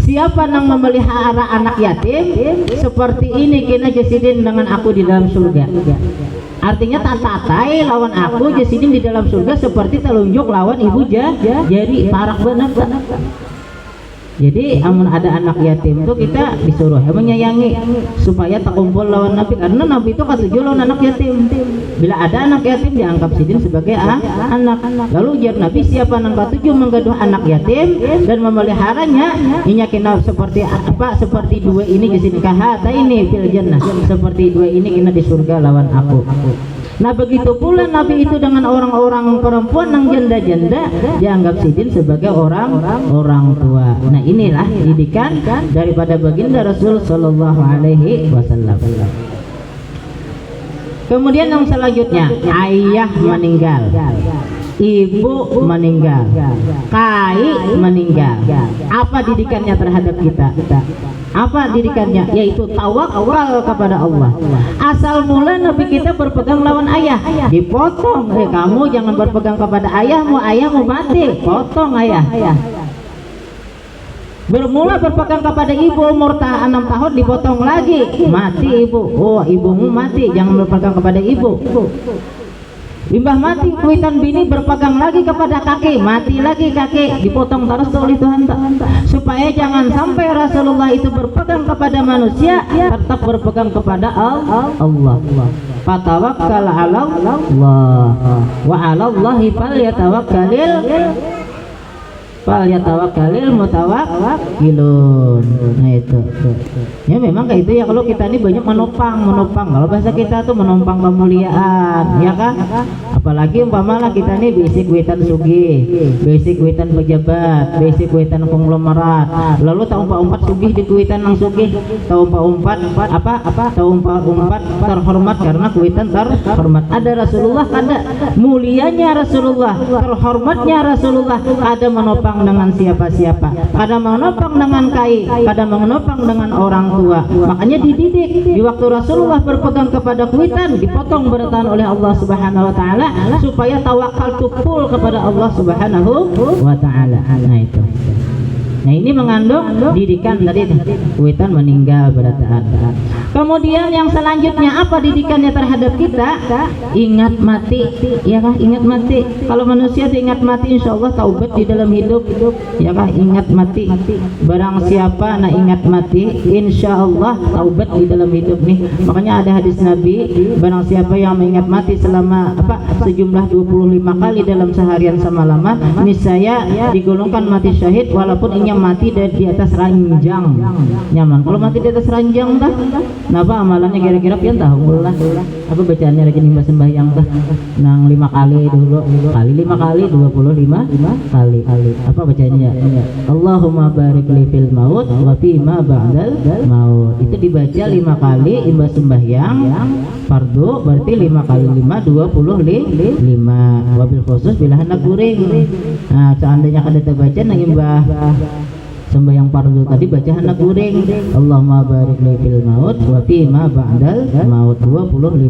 siapa yang memelihara anak yatim seperti ini kena jasidin dengan aku di dalam surga. Artinya tatatai lawan aku jasidin di dalam surga seperti telunjuk lawan ibu jari parak benar. Jadi amun ada anak yatim itu kita disuruh menyayangi supaya tak kumpul lawan Nabi, karena Nabi itu katujuh lawan anak yatim. Bila ada anak yatim dianggap sidin sebagai anak. Lalu ujar Nabi, siapa yang katujuh menggaduh anak yatim dan memeliharanya, inya kena seperti apa? Seperti dua ini di sini kahata ini fil jannah. Seperti dua ini kena di surga lawan aku. Nah begitu pula Nabi itu dengan orang-orang perempuan yang janda-janda dianggap sidin sebagai orang tua. Nah inilah didikan daripada baginda Rasul Sallallahu Alaihi Wasallam. Kemudian yang selanjutnya, ayah meninggal, ibu meninggal, kai meninggal. Apa didikannya terhadap kita? Apa didikannya? Yaitu tawakal kepada Allah. Asal mula Nabi kita berpegang lawan ayah, dipotong. Kamu jangan berpegang kepada ayahmu mati, potong ayah. Bermula berpegang kepada ibu, umur 6 tahun dipotong lagi, mati ibu. Oh ibumu mati, jangan berpegang kepada ibu. Limbah mati kuitan bini berpegang lagi kepada kakek, mati lagi kakek, dipotong terus oleh Tuhan. Supaya jangan sampai Rasulullah itu berpegang kepada manusia, tetap berpegang kepada Allah. Fatawakkal 'ala Allah wa 'ala Allahi falyatawakkalil mutawakkilun. Nah itu. Ya memang kayak itu ya, kalau kita ini banyak menopang. Kalau bahasa kita tuh menopang kemuliaan, ya kan? Apalagi umpamalah kita ini basic witan sugih, basic witan pejabat, basic witan konglomerat. Lalu tahu umpat sugih di kuitan yang sugih, tahu umpat terhormat karena kuitan terhormat. Ada Rasulullah, ada mulianya Rasulullah, terhormatnya Rasulullah, ada menopang dengan siapa-siapa, kadang menopang dengan kai, kadang menopang dengan orang tua. Makanya dididik di waktu Rasulullah berpegang kepada kuitan, dipotong bertahan oleh Allah Subhanahu wa taala supaya tawakal tupul kepada Allah Subhanahu wa taala. Nah itu. Nah ini mengandung didikan tadi, kuitan meninggal bertahan. Kemudian yang selanjutnya apa didikannya terhadap kita? Ingat mati, ya kah? Ingat mati. Kalau manusia ingat mati, insya Allah taubat di dalam hidup, ya kah? Ingat mati. Barang siapa nak ingat mati, insya Allah taubat di dalam hidup nih. Makanya ada hadis Nabi, barang siapa yang mengingat mati selama sejumlah 25 kali dalam seharian semalaman, niscaya digolongkan mati syahid walaupun ingin mati di atas ranjang nyaman. Kalau mati di atas ranjang dah, kenapa amalannya kira-kira pian tahu lah. Apa bacaannya lagi nih sembahyang dah, nang 5 kali dulu, kali 5 kali 25 kali. Apa bacanya? Allahumma barik li fil maut wa fi ma ba'dal maut. Itu dibaca 5 kali imbas sembahyang fardu, berarti 5 kali 5 25. Wabil khusus bila hendak guring. Nah seandainya kada terbaca nang imbah sembahyang fardu tadi baca anak guring Allahumma barik li fil maut wa fi ma ba'dal maut 25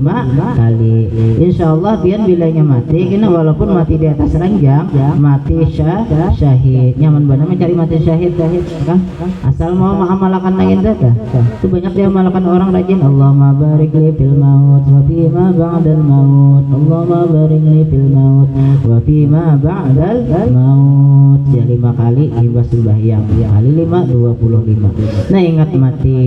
kali. Insyaallah pian bilanya mati kena walaupun mati di atas ranjang mati syahid nyaman benar mencari mati syahid kan asal mau mengamalkan lain data itu banyak diamalkan orang rajin Allahumma barik li fil maut wa fi ma ba'dal maut Allahumma barik li fil maut wa fi ma ba'dal maut ya 5 kali hingga sembahyang kali 5 25. Nah ingat mati.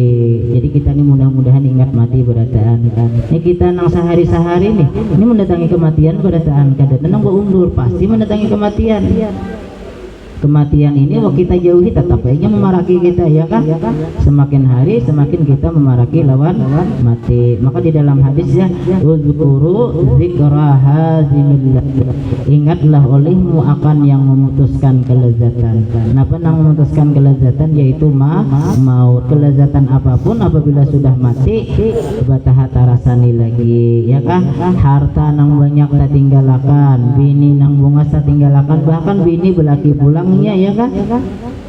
Jadi kita ini mudah-mudahan ingat mati berataan. Ini kita nang sehari-sehari nih. Ini mendatangi kematian berataan. Kadang nang undur pasti mendatangi kematian. Kematian ini kalau kita jauhi tetap aja memaraki kita ya kan. Semakin hari semakin kita memaraki lawan mati. Maka di dalam hadis ya uzkuru dzikra hazimillah. Ingatlah olehmu akan yang memutuskan kelezatan. Kenapa nang memutuskan kelezatan yaitu maut. Kelezatan apapun apabila sudah mati batahata rasani lagi ya kan. Harta nang banyak tak tinggalakan, bini nang bunga tak tinggalakan, bahkan bini belaki pulang ya kan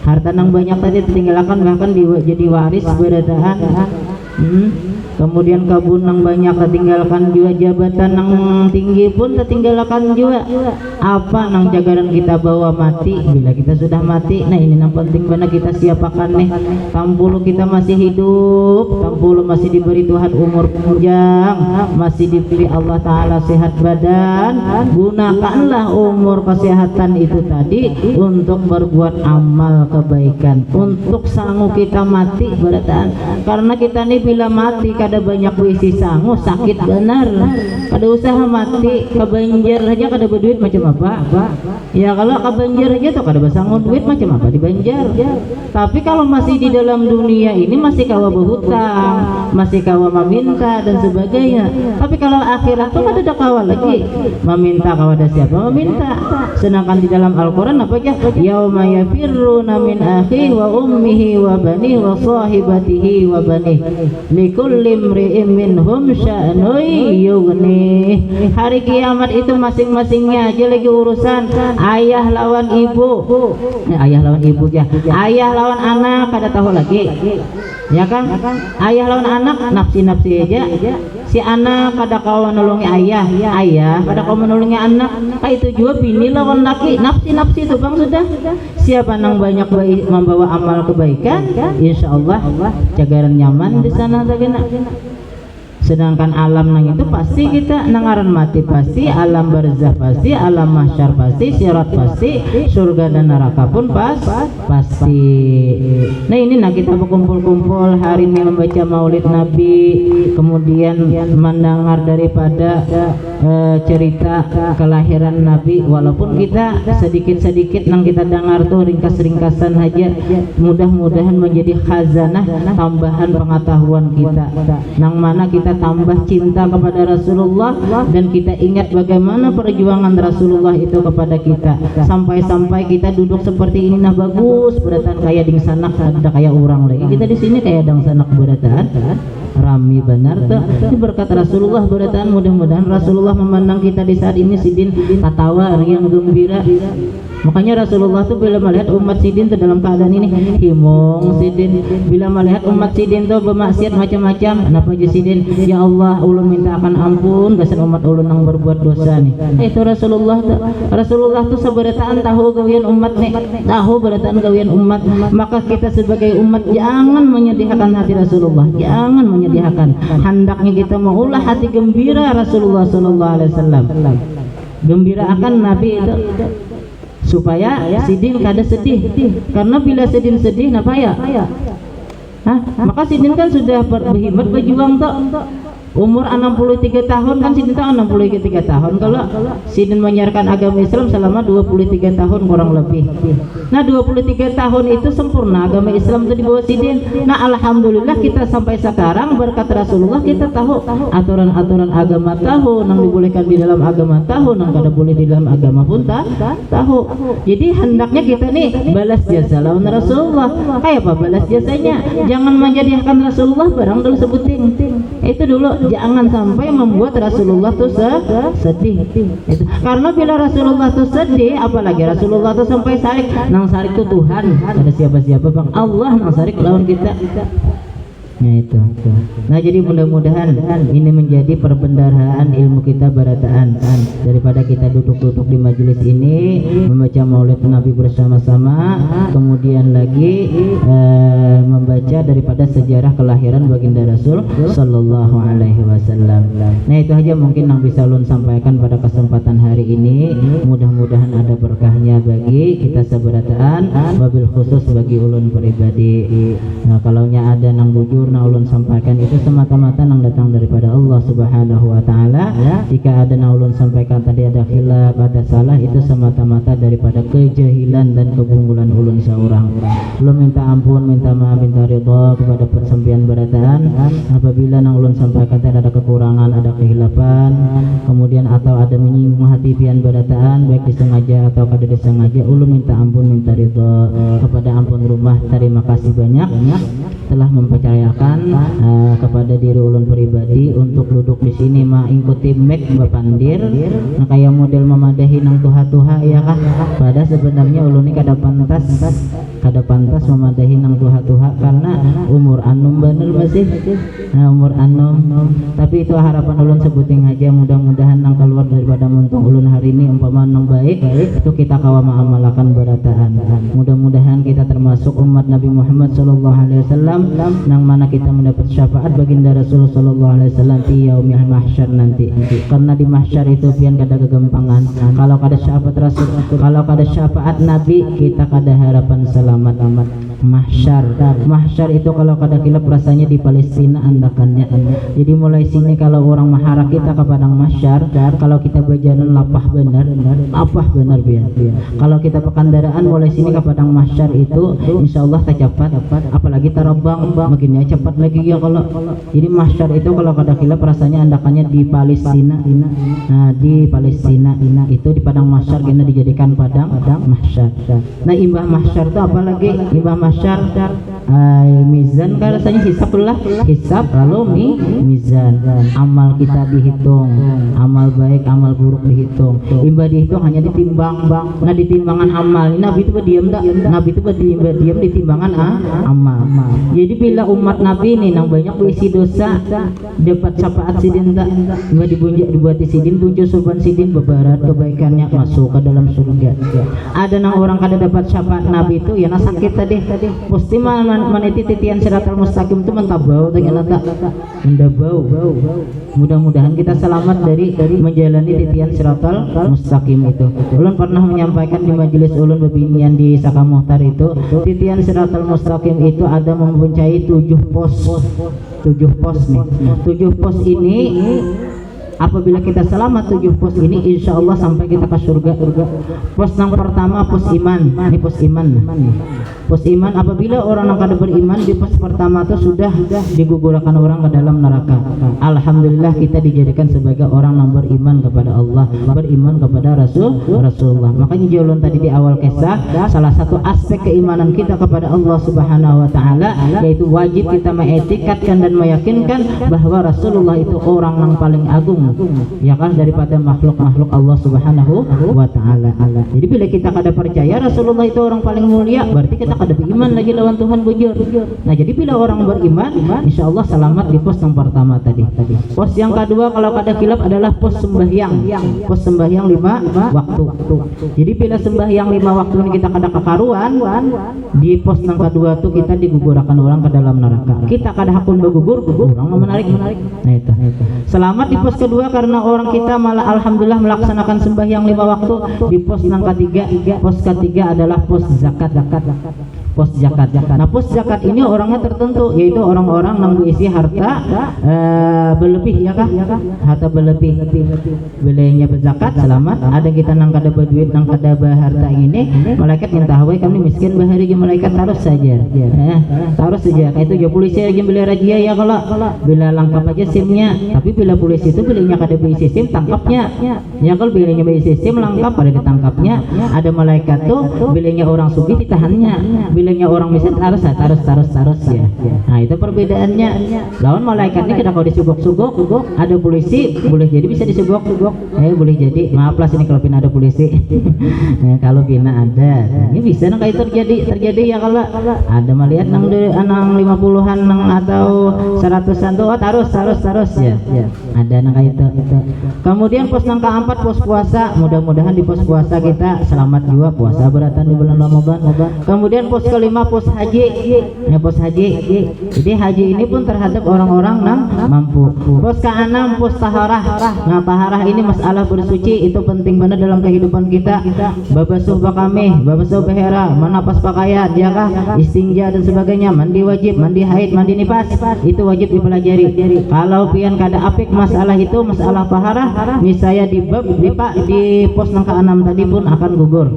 harta nang banyak tadi tertinggalkan bahkan jadi waris berataan. Kemudian kabun nang banyak tertinggalkan juga, jabatan nang tinggi pun tertinggalkan juga. Apa nang jagaran kita bawa mati bila kita sudah mati. Nah ini nang penting benar kita siapakan nih. Tampulu kita masih hidup, tampulu masih diberi Tuhan umur panjang, masih diberi Allah Ta'ala sehat badan. Gunakanlah umur kesehatan itu tadi untuk berbuat amal kebaikan, untuk sanggup kita mati berataan. Karena kita nih bila mati kada banyak wisi sangu sakit benar, kada usaha mati kebanjir aja kada berduit macam apa ya. Kalau kebanjir aja tuh kada bersanggup duit macam apa di banjar. Tapi kalau masih di dalam dunia ini masih kawa berhutang, masih kawa meminta dan sebagainya. Tapi kalau akhirat tuh kada ada kawa lagi meminta, kawa ada siapa meminta. Sedangkan di dalam Al-Quran apa aja yauma yafirruna min akhi wa ummihi wa bani wa sahibatihi wa bani likulli imri'in minhum sya'nun yughni. Hari kiamat itu masing-masingnya aja lagi urusan ayah lawan ibu. Ayah lawan ibu ya. Ayah lawan anak kada tahu lagi. Ya kan? Ayah lawan anak nafsi-nafsi aja. Si anak kada kau menolongi ayah, ayah kada kau menolongi anak. Itu juga bini lawan laki, nafsi-nafsi itu bang sudah. Siapa nang banyak membawa amal kebaikan, insya Allah cagaran nyaman di sana tagana. Sedangkan alam nang itu pasti kita nangaran mati pasti, alam barzah pasti, alam mahsyar pasti, sirat pasti, surga dan neraka pun pasti. Nah ini nah kita berkumpul-kumpul hari ini membaca maulid Nabi, kemudian mendengar daripada cerita kelahiran Nabi. Walaupun kita sedikit-sedikit nang kita dengar tuh ringkas-ringkasan aja, mudah-mudahan menjadi khazanah tambahan pengetahuan kita, nang mana kita tambah cinta kepada Rasulullah dan kita ingat bagaimana perjuangan Rasulullah itu kepada kita, sampai-sampai kita duduk seperti ini nah bagus beratan kayak ding sanak ada kayak orang lagi. Kita di sini kayak dang sanak beratan rami benar tuh. Ini berkat Rasulullah beratan. Mudah-mudahan Rasulullah memandang kita di saat ini sidin tatawa yang gembira. Makanya Rasulullah tuh bila melihat umat sidin tuh dalam keadaan ini himong sidin, bila melihat umat sidin tuh bermaksiat macam-macam, kenapa aja sidin ya Allah ulun minta akan ampun gasan umat ulun yang berbuat dosa nih. Itu Rasulullah tuh seberataan tahu gawian umat nih, tahu berataan gawian umat. Maka kita sebagai umat jangan menyedihkan hati Rasulullah, jangan menyedihkan. Hendaknya kita mengulah hati gembira Rasulullah sallallahu alaihi wasallam. Gembira akan Nabi itu supaya sidin kada sedih. Karena bila sidin sedih napa ya? Maka sidin kan sudah berhebat berjuang tok. Umur 63 tahun kan sidin tuh 63 tahun. Kalau sidin menyiarkan agama Islam selama 23 tahun kurang lebih. Nah 23 tahun itu sempurna agama Islam itu di bawah sidin. Nah alhamdulillah kita sampai sekarang berkat Rasulullah kita tahu aturan-aturan agama, tahu nang dibolehkan di dalam agama, tahu nang kada boleh di dalam agama pun tahu. Jadi hendaknya kita nih balas jasa lawan Rasulullah. Kayak apa balas jasanya? Jangan menjadikan Rasulullah barang dulu sebutin. Itu dulu jangan sampai membuat Rasulullah tuh sedih. Itu karena bila Rasulullah tuh sedih, apalagi Rasulullah tuh sampai sarik, nang sarik tuh Tuhan, ada siapa-siapa bang, Allah nang sarik lawan kita. Nah itu. Nah jadi mudah-mudahan ini menjadi perbendaharaan ilmu kita barataan, daripada kita duduk-duduk di majelis ini membaca maulid Nabi bersama-sama, kemudian lagi membaca daripada sejarah kelahiran baginda Rasul Sallallahu Alaihi Wasallam. Nah itu aja mungkin yang bisa ulun sampaikan pada kesempatan hari ini. Mudah-mudahan ada berkahnya bagi kita sebarataan, wabil khusus bagi ulun pribadi. Nah kalaunya ada nang bujur na ulun sampaikan itu semata-mata nang datang daripada Allah Subhanahu wa taala. Jika ada nang ulun sampaikan tadi ada khilaf, ada salah, itu semata-mata daripada kejahilan dan kebunggulan ulun seorang. Ulun minta ampun, minta maaf, minta ridha kepada persempian barataan apabila nang ulun sampaikan tadi ada kekurangan, ada kehilafan, kemudian atau ada menyinggung hati pian barataan baik disengaja atau kada disengaja. Ulun minta ampun, minta ridha kepada ampun rumah. Terima kasih banyak telah mempercayakan kepada diri ulun pribadi untuk duduk di sini mengikuti mek bapandir. Nah, kayak model memadahi nang tuha-tuha ya kah? Pada sebenarnya ulun ini kada pantas memadahi nang tuha-tuha karena umur anum bener masih. Nah, umur anum. Tapi itu harapan ulun sebuting aja, mudah-mudahan nang keluar daripada muntung ulun hari ini umpama nang baik itu kita kawa ma'amalakan barataan. Mudah-mudahan kita termasuk umat Nabi Muhammad sallallahu alaihi wasallam nang mana kita mendapat syafaat baginda Rasulullah sallallahu alaihi wasallam di yaumil mahsyar nanti. Karena di mahsyar itu pian kada kegampangan. Kalau kada syafaat Rasul, kalau kada syafaat Nabi, kita kada harapan selamat amat. Mahsyar itu kalau kada kilap rasanya di Palestina andakannya. Jadi mulai sini kalau orang mahara kita ke padang mahsyar, kalau kita bajanan lapah benar biar. Kalau kita pekandaraan mulai sini ke padang mahsyar itu insyaallah tak cepat, apalagi tarabang makinnya cepat lagi ya kalau. Jadi mahsyar itu kalau kada kilap rasanya andakannya di Palestina. Nah di Palestina itu di padang mahsyar kena dijadikan padang mahsyar. Nah imbah mahsyar itu apalagi imbah mahsyar mizan kan rasanya hisab lalu mizan, amal kita dihitung, amal baik amal buruk dihitung, imbah dihitung hanya ditimbang. Nah di timbangan amal Nabi itu berdiam tak? Nabi itu berdiam di timbangan amal. Jadi bila umat Nabi ini nang banyak berisi dosa dapat syafaat sidin tak? Imbah dibuati sidin bunjo sopan sidin bebarat kebaikannya masuk ke dalam surga. Ada nang orang kada dapat syafaat Nabi itu ya sakit tadi. Pasti maniti titian siratal mustaqim itu mentabau mendabau. Mudah-mudahan kita selamat dari menjalani titian siratal mustaqim itu. Ulun pernah menyampaikan di majelis ulun bebinian di Saka Muhtar itu, titian siratal mustaqim itu ada mempunyai 7 pos nih. 7 pos ini apabila kita selamat 7 pos ini insya Allah sampai kita ke surga. Pos yang pertama pos iman. Ini pos iman. Pos iman apabila orang yang kada beriman di pos pertama itu sudah digugurkan orang ke dalam neraka. Alhamdulillah kita dijadikan sebagai orang yang beriman kepada Allah, beriman kepada Rasulullah. Makanya jalan tadi di awal kisah, salah satu aspek keimanan kita kepada Allah Subhanahu wa taala yaitu wajib kita mengetikatkan dan meyakinkan bahwa Rasulullah itu orang yang paling agung, ya kan, daripada makhluk-makhluk Allah Subhanahu wa taala. Jadi bila kita kada percaya Rasulullah itu orang paling mulia, berarti kita kada beriman lagi lawan Tuhan bujur. Nah, jadi bila orang beriman, insyaallah selamat di pos yang pertama tadi. Pos yang kedua kalau kada kilap adalah pos sembahyang. Pos sembahyang 5 waktu. Jadi bila sembahyang 5 waktu ini kita kada kekaruan, di pos yang kedua tuh kita digugurkan orang ke dalam neraka. Kita kada hakun bergugur, orang menarik. Nah itu. Selamat di pos kedua karena orang kita malah alhamdulillah melaksanakan sembahyang 5 waktu. Di pos yang ketiga, pos ketiga adalah pos zakat. Pos zakat. Nah pos zakat ini orangnya tertentu, yaitu orang-orang yang berisi harta berlebih, ya kah? Harta berlebih, belinya berzakat selamat. Ada kita nang kada berduit, nang kada berharta ini, malaikat minta hawai kami miskin bahari ke malaikat taruh saja. Taruh saja. Kayak itu ya polisi lagi beli razia ya kalau bila lengkap aja SIM-nya. Tapi bila polisi itu belinya kada berisi SIM tangkapnya. Ya kalau belinya berisi SIM lengkap pada ditangkapnya. Ada malaikat tuh belinya orang sugih ditahannya. Bila sekelilingnya orang miskin terus ya. Nah itu perbedaannya. Lawan malaikat ini kalau disugok-sugok ada polisi boleh jadi bisa disugok, boleh jadi maaf lah sini kalau pina ada polisi. Kalau pina ada, ini bisa nang itu terjadi ya kalau ada melihat nang 50-an nang atau 100-an tuh terus ya. Ada nang itu. Kemudian pos nang keempat pos puasa, mudah-mudahan di pos puasa kita selamat juga puasa beratan di bulan Ramadan. Kemudian pos kelima pos haji. Pos haji. Jadi haji ini pun terhadap orang-orang yang mampu. Pos keenam pos taharah. Nah taharah ini masalah bersuci itu penting benar dalam kehidupan kita. Babasuh bakami, babasuh behera, menapas pakaian, ya kah? Istinja dan sebagainya, mandi wajib, mandi haid, mandi nifas, itu wajib dipelajari. Kalau pian kada apik masalah itu, masalah taharah, misalnya di pos yang ke-6 tadi pun akan gugur.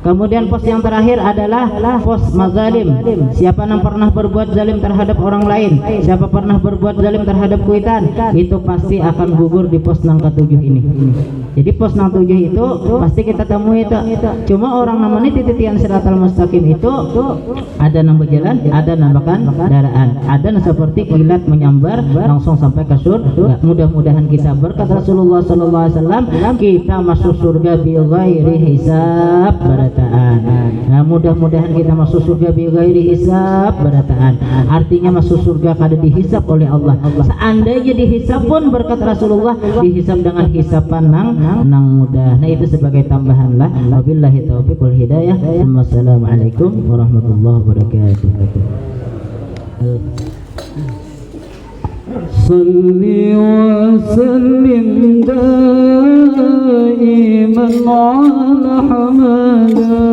Kemudian pos yang terakhir adalah pos mazalim. Siapa yang pernah berbuat zalim terhadap orang lain, siapa pernah berbuat zalim terhadap kuitan, itu pasti akan gugur di pos yang ke-7 ini. Jadi pos yang 7 itu pasti kita temui itu. Cuma orang namanya titian siratal mustaqim itu ada yang berjalan, ada yang bahkan kendaraan, ada yang seperti kilat menyambar langsung sampai ke surga. Mudah-mudahan kita berkat Rasulullah SAW kita masuk surga bi ghairi hisab barataan. Nah, mudah-mudahan kita masuk surga bi ghairi hisab barataan. Artinya masuk surga kada dihisab oleh Allah. Seandainya dihisab pun berkat Rasulullah dihisab dengan hisaban nang mudah. Nah, itu sebagai tambahan lah. Wabillahi taufiq wal hidayah. Wassalamualaikum warahmatullahi wabarakatuh. Salli wa sallim daiman ala hamada.